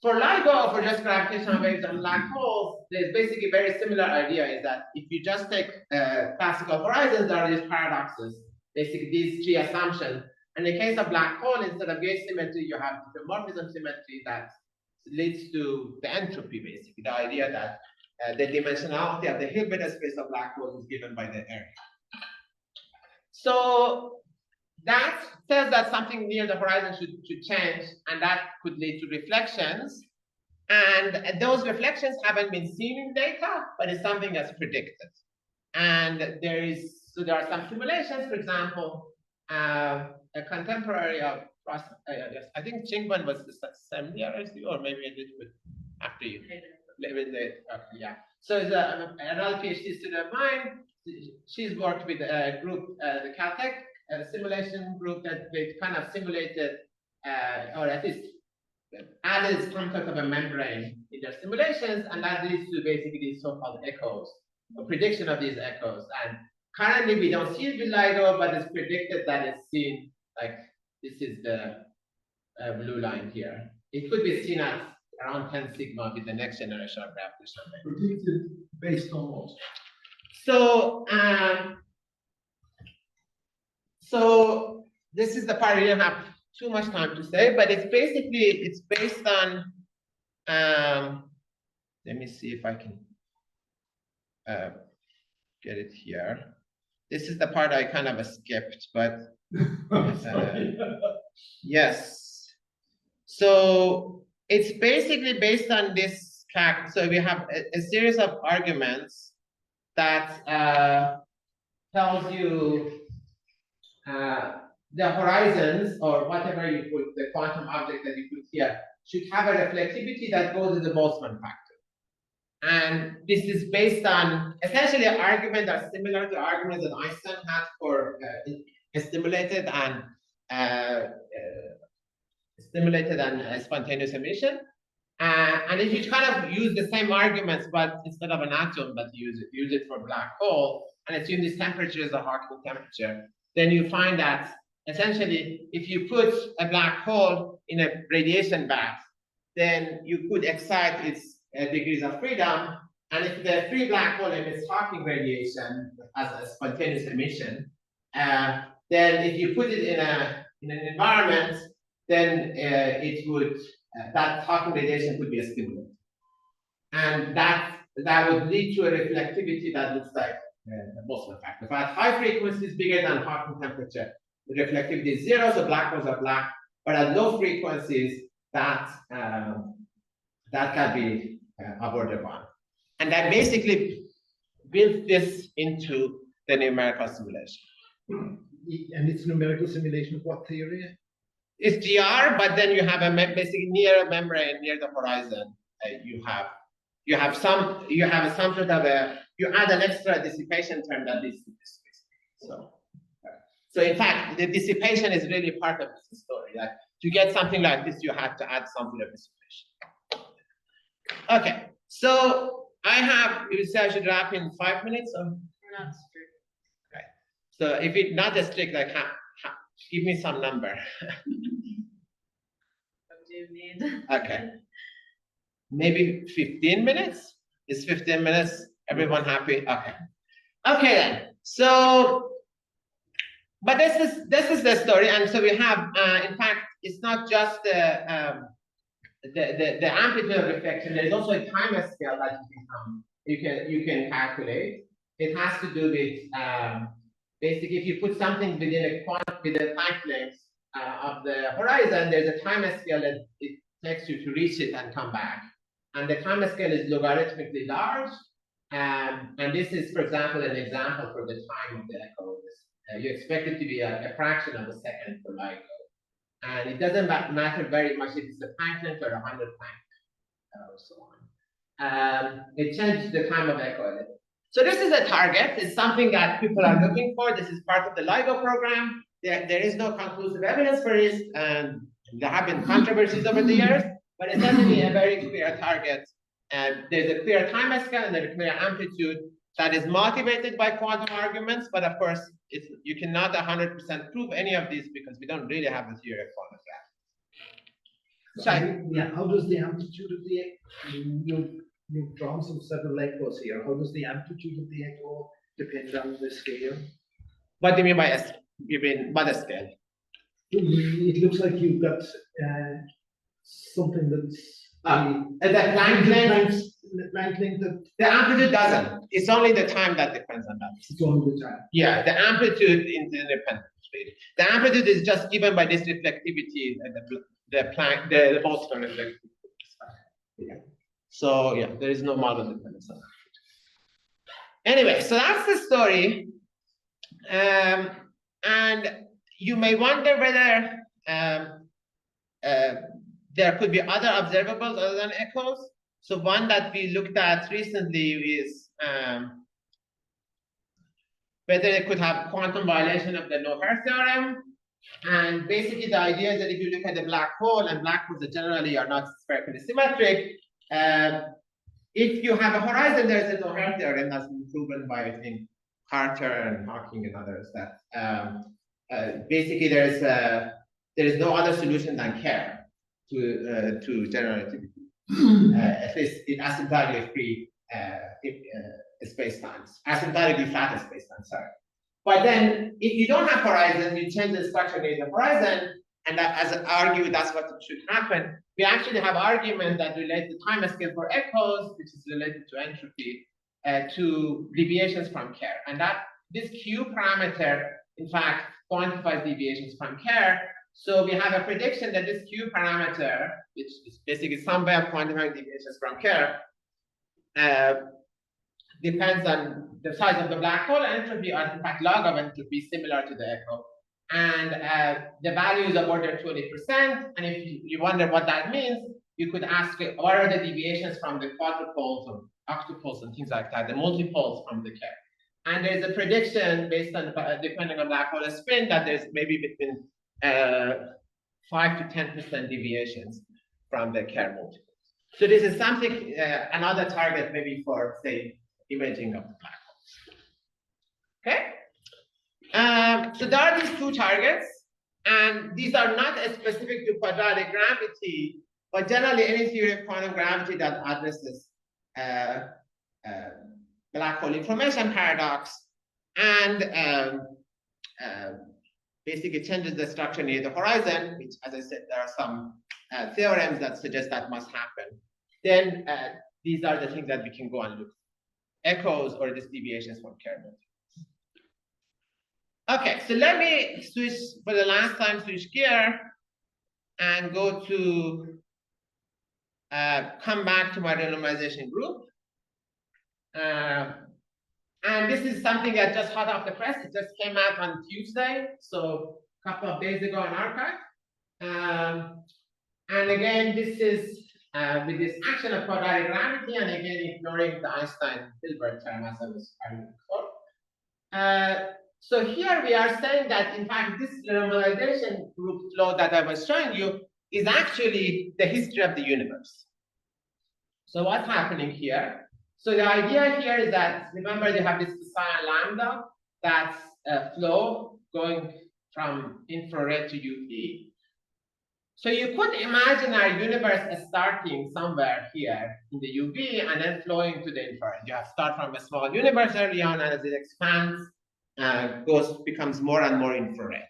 For LIGO, for just gravitational waves and black holes, there's basically a very similar idea, is that if you just take classical horizons, there are these paradoxes, basically these three assumptions. And in the case of black hole, instead of gauge symmetry, you have diffeomorphism symmetry that leads to the entropy, basically, the idea that the dimensionality of the Hilbert space of black holes is given by the area. So that says that something near the horizon should change, and that could lead to reflections. And those reflections haven't been seen in data, but it's something that's predicted. And there are some simulations, for example, a contemporary of yes, I think Chingban was the same year as you, or maybe a little bit after you. Yeah. So it's another PhD student of mine. She's worked with a group, the Caltech simulation group, that they kind of simulated, or at least added some sort of a membrane in their simulations, and that leads to basically these so-called echoes, a prediction of these echoes. And currently we don't see it with LIGO, but it's predicted that it's seen, like this is the blue line here. It could be seen as around 10 sigma with the next generation of gravitational waves. Predicted based on what? So this is the part we don't have too much time to say, but it's based on, let me see if I can get it here. This is the part I kind of skipped, but yes. So it's basically based on this fact. So we have a series of arguments that tells you the horizons, or whatever you put, the quantum object that you put here, should have a reflectivity that goes to the Boltzmann factor. And this is based on essentially arguments that are similar to arguments that Einstein had for stimulated and spontaneous emission. And if you kind of use the same arguments, but instead of an atom, but use it for a black hole, and assume this temperature is a Hawking temperature, then you find that essentially, if you put a black hole in a radiation bath, then you could excite its degrees of freedom. And if the free black hole emits Hawking radiation as a spontaneous emission, then if you put it in an environment, then it would that Hawking radiation could be a stimulant, and that would lead to a reflectivity that looks like the Boltzmann factor. If at high frequencies bigger than Hawking temperature, the reflectivity is 0, so black holes are black. But at low frequencies, that can be avoided one. And that basically builds this into the numerical simulation. And it's numerical simulation of what theory? It's GR, but then you have a basically near a membrane, near the horizon. You have some sort of you add an extra dissipation term that leads to this. So in fact, the dissipation is really part of this story. Like to get something like this, you have to add some bit of dissipation. Okay, so you say I should wrap in 5 minutes? Or? We're not strict. Okay. So if it's not a strict, like give me some number. What do you need? Okay. Maybe 15 minutes? Is 15 minutes? Everyone happy? Okay. Okay then. So, but this is the story, and so we have, in fact, it's not just the amplitude of reflection. There's also a time scale that you can calculate. It has to do with basically if you put something within a Planck length of the horizon, there's a time scale that it takes you to reach it and come back. And the time scale is logarithmically large. And this is, for example, an example for the time of the echo. You expect it to be a fraction of a second for LIGO. And it doesn't matter very much if it's a Planck length or 100 Planck or so on. It changes the time of echo. So this is a target. It's something that people are looking for. This is part of the LIGO program. There is no conclusive evidence for this, and there have been controversies over the years, but it's definitely a very clear target. And there's a clear time scale and there's a clear amplitude that is motivated by quantum arguments. But of course, you cannot 100% prove any of these because we don't really have the theory of quantum gravity. Yeah, how does the amplitude of the you've drawn some several echoes here. How does the amplitude of the echo depend on the scale? What do you mean by the scale? It looks like you've got something that's the Planck length. The amplitude doesn't. It's only the time that depends on that. It's only the time. Yeah, the amplitude is independent. The amplitude is just given by this reflectivity and the Boltzmann reflectivity. Yeah. So yeah, there is no model dependence on that. Anyway, so that's the story. And you may wonder whether there could be other observables other than echoes. So one that we looked at recently is whether it could have quantum violation of the Noether theorem. And basically the idea is that if you look at the black hole, and black holes generally are not spherically symmetric, if you have a horizon, there's a Noether theorem that's been proven by, I think, Carter and Hawking and others, that basically there is no other solution than Kerr to general relativity. At least in asymptotically free spacetimes, asymptotically flat spacetimes, sorry. But then, if you don't have horizon, you change the structure of the horizon, and that, as argued, that's what should happen. We actually have arguments that relate the time scale for echoes, which is related to entropy, to deviations from Kerr, and that this Q parameter, in fact, quantifies deviations from Kerr. So we have a prediction that this Q parameter, which is basically some way of quantifying deviations from Kerr, depends on the size of the black hole, and entropy, or in fact log of entropy, similar to the echo. And the value is of order 20%. And if you wonder what that means, you could ask, what are the deviations from the quadrupoles octopoles and things like that, the multipoles from the Kerr. And there's a prediction based on, depending on black hole spin, that there's maybe between 5 to 10% deviations from the Kerr multiples. So this is something, another target maybe for, say, imaging of the black holes. Okay? So there are these two targets, and these are not specific to quadratic gravity, but generally any theory of quantum gravity that addresses black hole information paradox and basically changes the structure near the horizon, which, as I said, there are some theorems that suggest that must happen. Then these are the things that we can go and look for. Echoes or these deviations from Kerr multiples. Okay, so let me switch for the last time, switch gear and go to come back to my renormalization group. And this is something that just hot off the press. It just came out on Tuesday, so a couple of days ago on arXiv. And again, this is with this action of quadratic gravity, and again ignoring the Einstein-Hilbert term as I was arguing before. So here we are saying that, in fact, this renormalization group flow that I was showing you is actually the history of the universe. So what's happening here? So the idea here is that, remember, you have this psi lambda, that's a flow going from infrared to UV. So you could imagine our universe starting somewhere here in the UV and then flowing to the infrared. You have start from a small universe early on, and as it expands, becomes more and more infrared.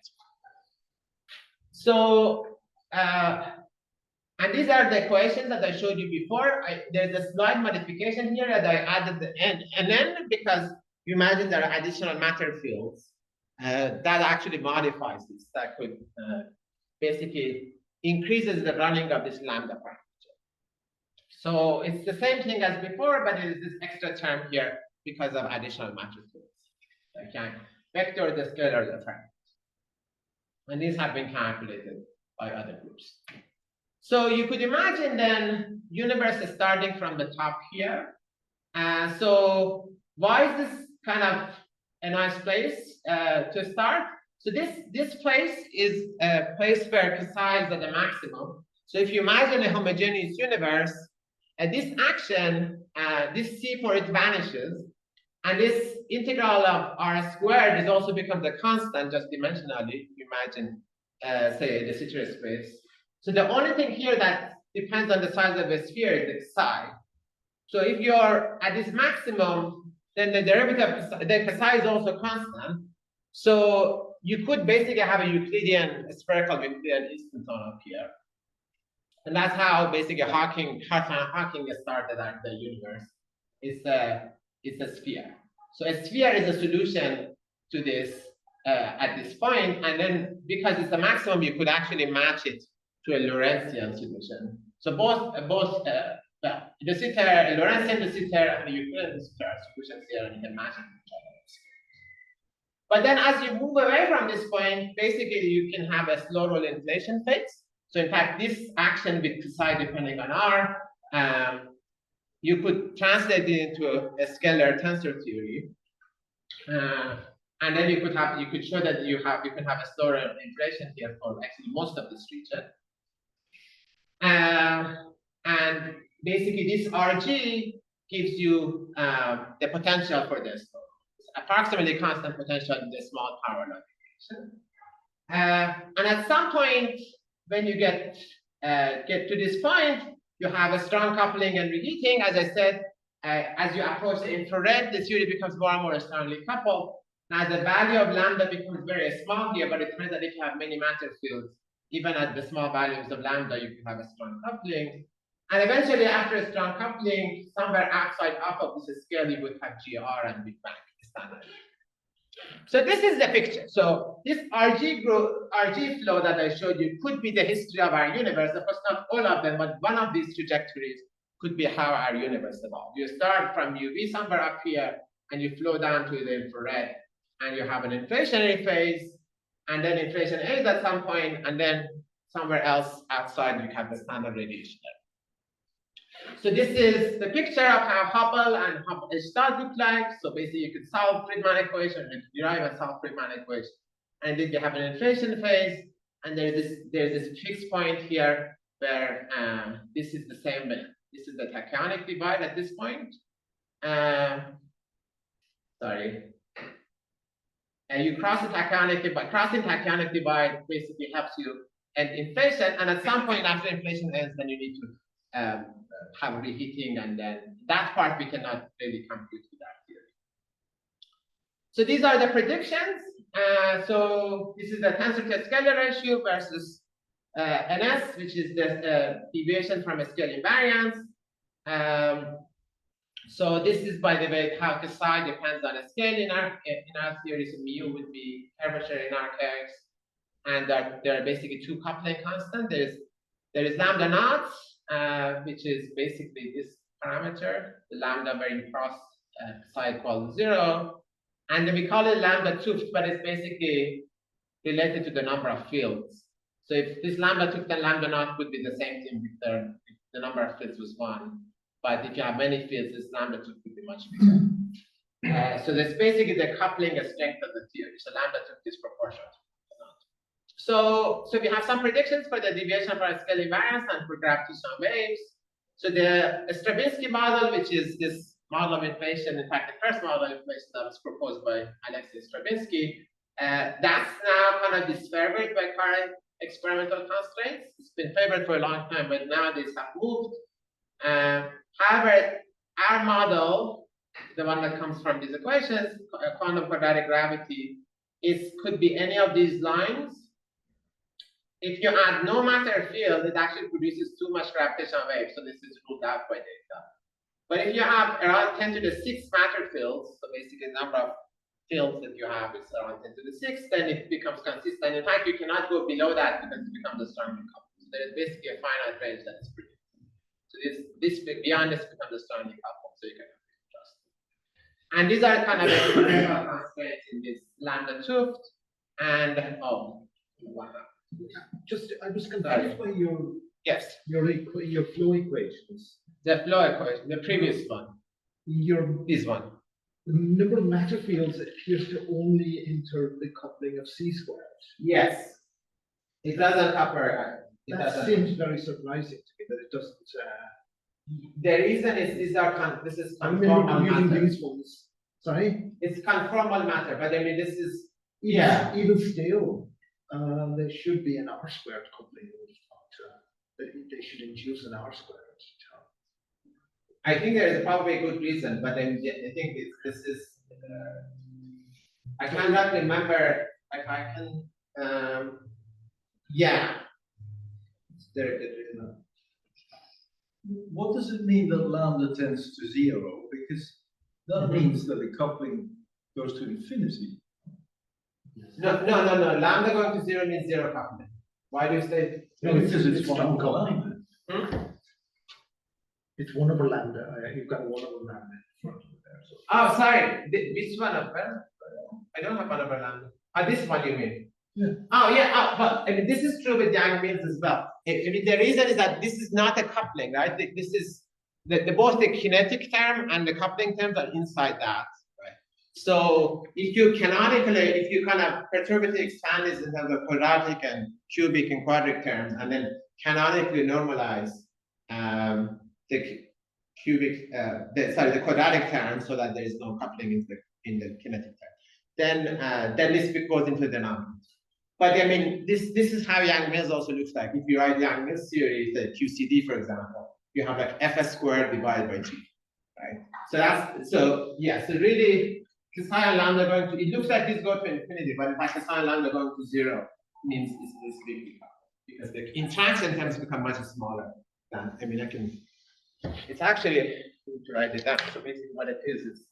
So, and these are the equations that I showed you before. There's a slight modification here that I added the n because you imagine there are additional matter fields that actually modifies this. That could basically increases the running of this lambda parameter. So it's the same thing as before, but it is this extra term here because of additional matter fields. I can vector the scalar difference. And these have been calculated by other groups. So you could imagine then universe is starting from the top here. So why is this kind of a nice place to start? So this place is a place where psi is at the maximum. So if you imagine a homogeneous universe, this action, this C for it vanishes. And this integral of r squared is also becomes a constant just dimensionally. You imagine, say, the Sitter space. So the only thing here that depends on the size of the sphere is the psi. So if you're at this maximum, then the derivative of the psi is also constant. So you could basically have a Euclidean, spherical Euclidean instanton up here. And that's how basically Hawking started at the universe. It's a sphere. So a sphere is a solution to this at this point, and then because it's the maximum, you could actually match it to a Lorentzian solution. So both the Sitter, Lorentzian de Sitter, and the Euclidean de Sitter solutions here, and you can match it to each other. But then as you move away from this point, basically you can have a slow roll inflation phase. So in fact, this action with psi depending on r, you could translate it into a scalar tensor theory, and then you could show that you can have a slower inflation here for actually most of this region, and basically this RG gives you the potential for this, approximately constant potential in the small power notification, and at some point when you get to this point, you have a strong coupling and reheating. As I said, as you approach the infrared, the theory becomes more and more strongly coupled. Now the value of lambda becomes very small here, but it turns out if you have many matter fields, even at the small values of lambda, you can have a strong coupling. And eventually, after a strong coupling, somewhere outside off of this scale, you would have GR and Big Bang standard. So this is the picture. So this RG flow that I showed you could be the history of our universe. Of course, not all of them, but one of these trajectories could be how our universe evolved. You start from UV somewhere up here, and you flow down to the infrared, and you have an inflationary phase, and then inflation ends at some point, and then somewhere else outside you have the standard radiation. So this is the picture of how Hubble and Hubble stars look like. So basically, you could solve Friedman equation, and derive and solve Friedman equation, and then you have an inflation phase, and there's this fixed point here where this is the same. This is the tachyonic divide at this point. Sorry. You cross the tachyonic divide. Crossing tachyonic divide basically helps you end inflation, and at some point after inflation ends, then you need to have reheating, and then that part we cannot really compute with that theory. So these are the predictions. So this is the tensor to scalar ratio versus NS, which is the deviation from a scale invariance. So this is, by the way, how the psi depends on a scale in our theory. So mu would be curvature in our case, and there are basically two coupling constants. There is lambda naught, which is basically this parameter, the lambda where you cross psi equals 0, and then we call it lambda tuft, but it's basically related to the number of fields. So if this lambda tuft and lambda naught would be the same thing if the number of fields was 1. But if you have many fields, this lambda tuft would be much bigger. So that's basically the coupling strength of the theory. So lambda tuft is proportional. So we have some predictions for the deviation for a scale invariance and for gravitational waves. So the Stravinsky model, which is this model of inflation, in fact, the first model of inflation that was proposed by Alexei Stravinsky, that's now kind of disfavored by current experimental constraints. It's been favored for a long time, but nowadays have moved. However, our model, the one that comes from these equations, quantum quadratic gravity, could be any of these lines. If you add no matter field, it actually produces too much gravitational wave, so this is ruled out by data. But if you have around 10 to the 6 matter fields, so basically the number of fields that you have is around 10 to the 6, then it becomes consistent. In fact, you cannot go below that because it becomes a strongly coupled. So there is basically a finite range that is predicted. So this beyond this becomes a strongly coupled, so you can adjust. And these are kind of the constraints in this lambda tuft, and I was confused by your flow equations. The flow equation, the previous one. This one. The number of matter fields appears to only enter the coupling of C squared. Yes. It doesn't couple. That seems very surprising to me that it doesn't. The reason is this is I conformal remember using matter. these ones. Sorry? It's conformal matter, but I mean this is Even still, there should be an R squared coupling. They should induce an R squared. I think there is probably a good reason, but I think this is. I cannot remember if I can. Yeah. There is no. What does it mean that lambda tends to 0? Because that means that the coupling goes to infinity. No. Lambda going to 0 means 0 coupling. Why do you say? No, because it's one over lambda. It's 1 over lambda. You've got 1 over lambda in front of it there. So. Oh, sorry. Which one over? I don't have 1 over lambda. This one you mean? Yeah. Oh, yeah. But I mean, this is true with Yang mills as well. I mean, the reason is that this is not a coupling, right? This is both the kinetic term and the coupling terms are inside that, right? So if you kind of perturbatively expand this in terms of quadratic and cubic and quadratic terms, and then canonically normalize the quadratic term so that there is no coupling in the kinetic term, then this goes into the denominator. But I mean, this is how Yang-Mills also looks like. If you write Yang-Mills theory, the QCD, for example, you have like Fs squared divided by G, right? So really, psi and lambda going to, it looks like this go to infinity, but in fact, psi and lambda going to 0 means this big because the interaction terms become much smaller than, I mean, it's actually, I need to write it down. So basically what it is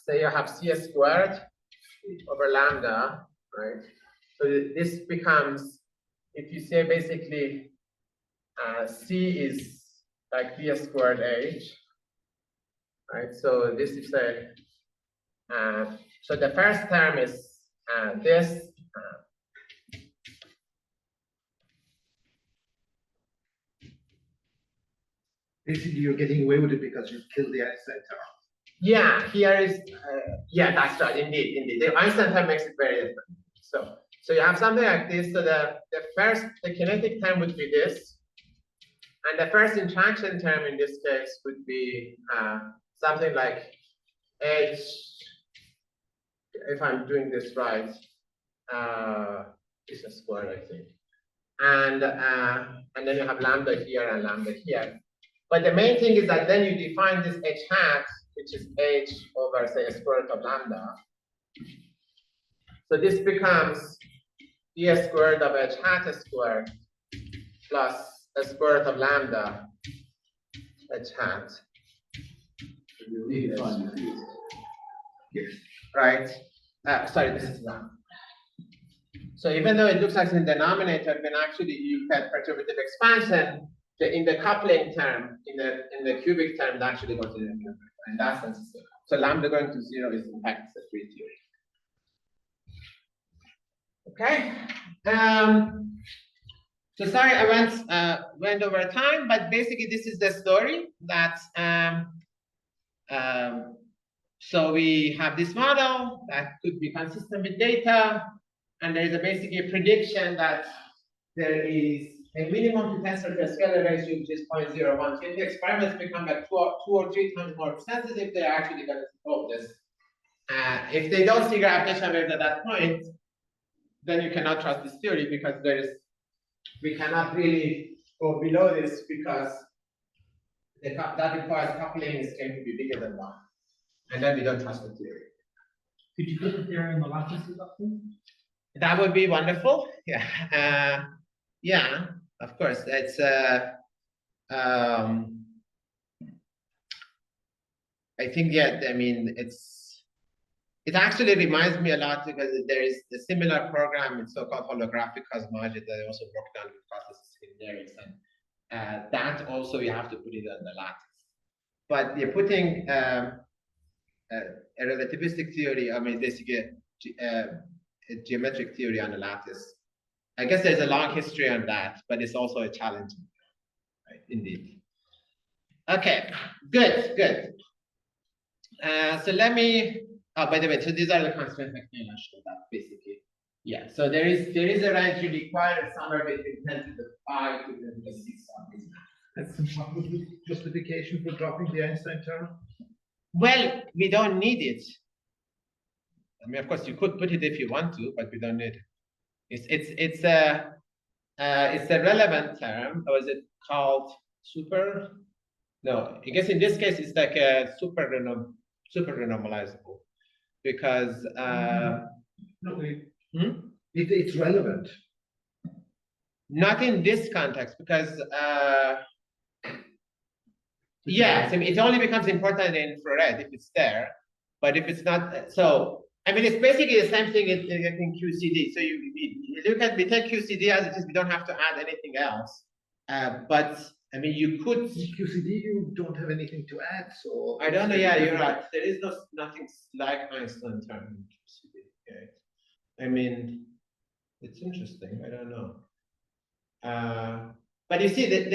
say you have C squared over lambda, right? So this becomes, if you say basically C is like V squared H, right? So this is so the first term is this. Basically, you're getting away with it because you've killed the Einstein term. Yeah, here is, yeah, that's right, indeed. The Einstein term makes it very different. So you have something like this. So the kinetic term would be this. And the first interaction term in this case would be something like h, if I'm doing this right, it's a square, I think. And then you have lambda here and lambda here. But the main thing is that then you define this h hat, which is h over, say, a square root of lambda. So this becomes d squared of h hat squared plus a square root of lambda h hat. Yes. Right? Sorry, this is wrong. So even though it looks like in the denominator, when actually you get perturbative expansion, in the coupling term, in the cubic term, it actually goes to the numerator. In that sense, so lambda going to 0 is in fact a free theory. Okay. So sorry I went over time, but basically this is the story that so we have this model that could be consistent with data, and there is basically a prediction that there is a minimum to tensor to a scalar ratio which is 0.01. So if the experiments become like 2 or 3 times more sensitive, they're actually going to solve this. If they don't see gravitational waves at that point, then you cannot trust this theory because we cannot really go below this because that requires coupling is going to be bigger than 1. And then we don't trust the theory. Could you put the theory in the lattice adapter? That would be wonderful. Yeah. Yeah, of course. It's I think, yeah, I mean, it actually reminds me a lot because there is a similar program in so-called holographic cosmology that I also worked on with processes in Darius, and that also you have to put it on the lattice. But you're putting a relativistic theory, I mean, basically a geometric theory on the lattice. I guess there's a long history on that, but it's also a challenge, right? Indeed. Okay, good. So let me. Oh, by the way, so these are the constraints I can show that basically. Yeah. So there is a range you require somewhere between 10 to the 5 to 10 to the 6 of these. That's what was the justification for dropping the Einstein term? Well, we don't need it. I mean, of course, you could put it if you want to, but we don't need it. It's a relevant term, or is it called super? No, I guess in this case it's like a super renormalizable, because It's relevant. not in this context, because yes, I mean, it only becomes important in infrared if it's there, but if it's not, so I mean, it's basically the same thing in QCD. So you look at, we take QCD as it is, we don't have to add anything else. But I mean, you could. In QCD, you don't have anything to add, so. I don't know. Yeah, you're right. There is nothing like Einstein term in QCD. Okay. I mean, it's interesting. I don't know. But you see that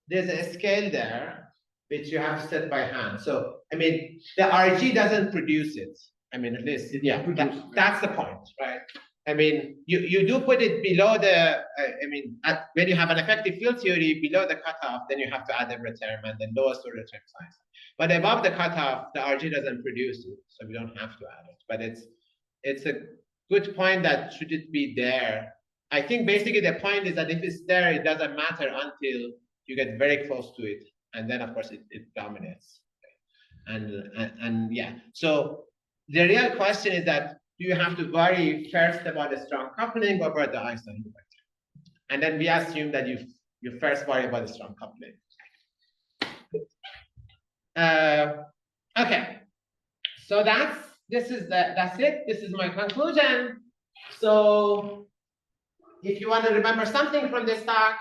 there's a scale there which you have set by hand. So I mean, the RG doesn't produce it. I mean, at least, yeah, that's the point, right? I mean, you do put it below the, I mean, when you have an effective field theory below the cutoff, then you have to add every term and the lowest order term size. But above the cutoff, the RG doesn't produce it, so we don't have to add it. But it's a good point that should it be there. I think basically the point is that if it's there, it doesn't matter until you get very close to it, and then of course it dominates. And yeah, so the real question is that, do you have to worry first about the strong coupling or about the Einstein vector? And then we assume that you first worry about the strong coupling. Okay, so that's it. This is my conclusion. So if you want to remember something from this talk,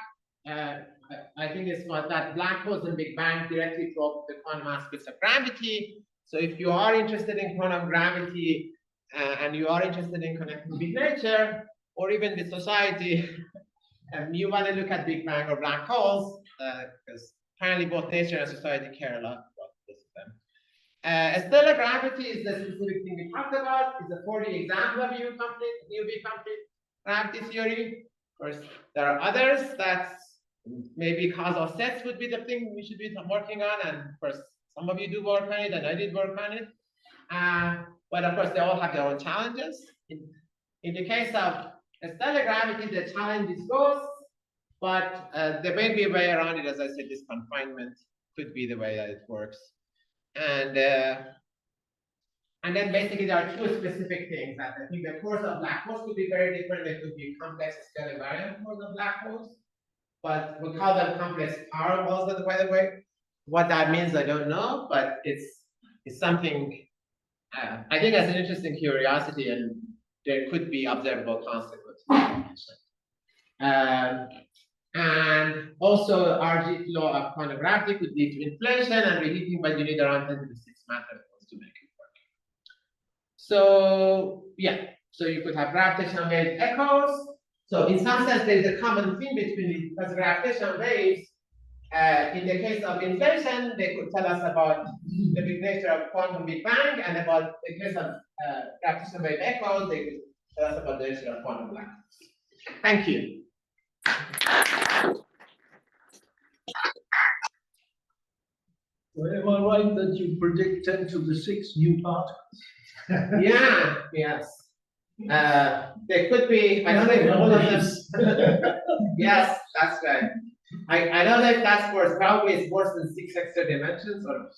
I think it's what that black holes and Big Bang directly drove the quantum aspects of gravity. So if you are interested in quantum gravity and you are interested in connecting with nature or even with society, and you want to look at Big Bang or black holes, because apparently both nature and society care a lot about both of them. Stellar gravity is the specific thing we talked about. It's a 4D example of UV complete gravity theory. Of course, there are others that maybe causal sets would be the thing we should be working on, and of course, some of you do work on it, and I did work on it. But of course, they all have their own challenges. In the case of stellar gravity, the challenge is ghosts, but there may be a way around it. As I said, this confinement could be the way that it works. And then basically there are two specific things that I think the cores of black holes could be very different. They could be complex scale invariant cores of black holes, but we call them complex power balls, by the way. What that means, I don't know, but it's something I think that's an interesting curiosity, and there could be observable consequences. And also, RG law of quantum gravity could lead to inflation and reheating, but you need around 10 to the 6 matter to make it work. So, yeah, so you could have gravitational wave echoes. So, in some sense, there's a common theme between these, because gravitational waves, in the case of inflation, they could tell us about the big nature of quantum Big Bang, and about the case of gravitational wave echoes, they could tell us about the nature of quantum black holes. Thank you. So am I right that you predict 10 to the 6 new particles? Yeah, yes. There could be, I don't know if all of them. Yes, that's right. I don't know if that's worse. Probably it's worse than 6 extra dimensions, or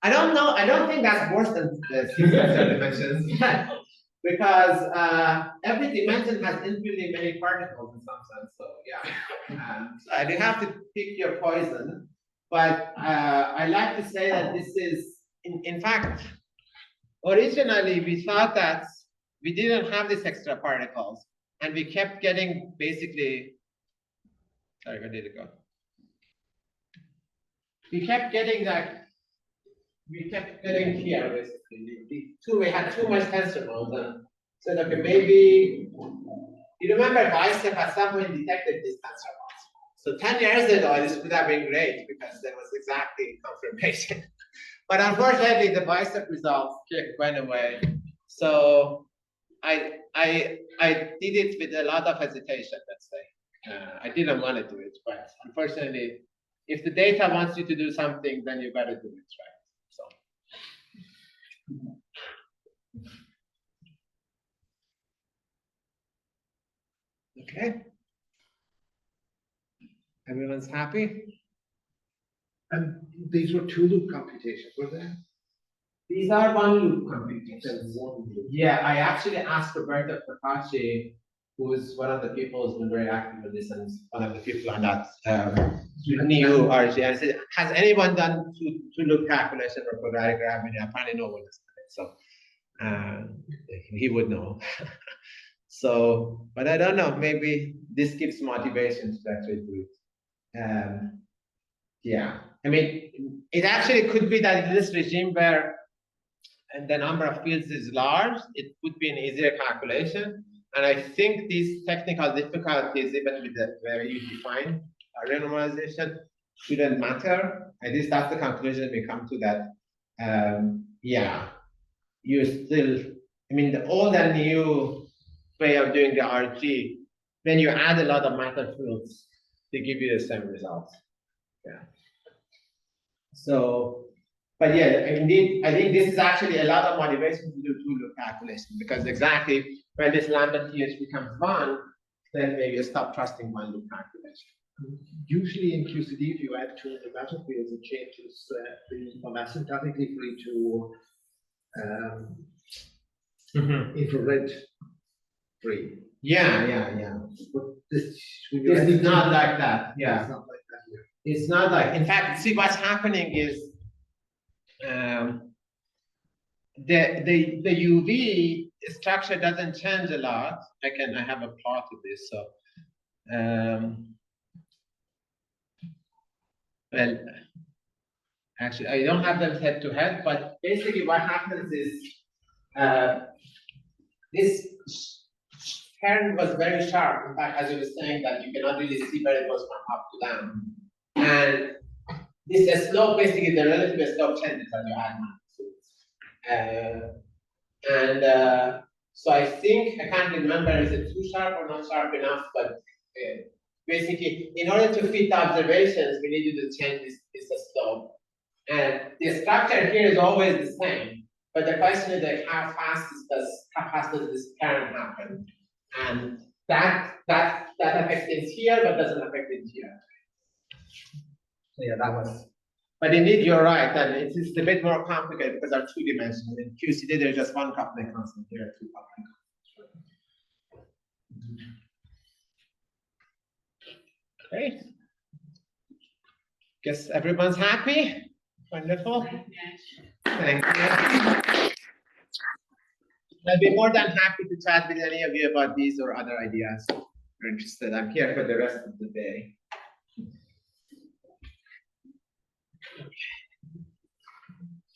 I don't know. I don't think that's worse than 6 extra dimensions, because every dimension has infinitely many particles in some sense. So yeah, so I do have to pick your poison. But I like to say that this is, in fact, originally we thought that we didn't have these extra particles, and we kept getting basically. Sorry, where did it go? We kept getting that. We kept getting here basically. We had too much tensor modes, and said, okay, maybe you remember Bicep at some point detected these tensor modes. So 10 years ago, this would have been great because there was exactly confirmation. But unfortunately, the Bicep results went away. So I did it with a lot of hesitation, let's say. I didn't want to do it, but unfortunately, if the data wants you to do something, then you got to do it, right? So. Okay. Everyone's happy? And these were 2-loop computations, were they? These are 1-loop computations. Yeah, I actually asked Roberto Procaci, who is one of the people who's been very active in this, and one of the people on that new RG. I said, has anyone done 2-loop calculation for quadratic gravity? Apparently no one has done it, so he would know. So, but I don't know, maybe this gives motivation to actually do it. Yeah, I mean, it actually could be that in this regime where and the number of fields is large, it would be an easier calculation. And I think these technical difficulties, even with the way you define renormalization, shouldn't matter. At least that's the conclusion we come to, that, yeah, you still, I mean, the old and new way of doing the RG, when you add a lot of matter fields, they give you the same results. Yeah. So, but yeah, indeed, I think this is actually a lot of motivation to do 2-loop calculation, because exactly when this lambda th becomes 1, then maybe you stop trusting 1-loop calculation. Usually in QCD, if you add 2 the matter fields, it changes from asymptotically free to infrared free. Yeah. But this is not like that. Yeah. It's not like that here. It's not like, in fact, see what's happening is the UV structure doesn't change a lot. I have a plot of this. So, well, actually, I don't have them head to head, but basically what happens is this turn was very sharp. In fact, as you were saying, that you cannot really see where it goes from up to down. And this slope, basically the relative slope changes as you add magnitudes. So I think, I can't remember, is it too sharp or not sharp enough, but basically, in order to fit the observations, we needed to change this slope. And the structure here is always the same, but the question is like how fast does this current happen? And that affects things here, but doesn't affect things here. So yeah, that was. But indeed, you're right, and it's a bit more complicated because they're two-dimensional. In QCD, there's just one coupling constant. Here are two coupling constants. Great. Guess everyone's happy. Wonderful. Thank you. I'll be more than happy to chat with any of you about these or other ideas. If you're interested, I'm here for the rest of the day.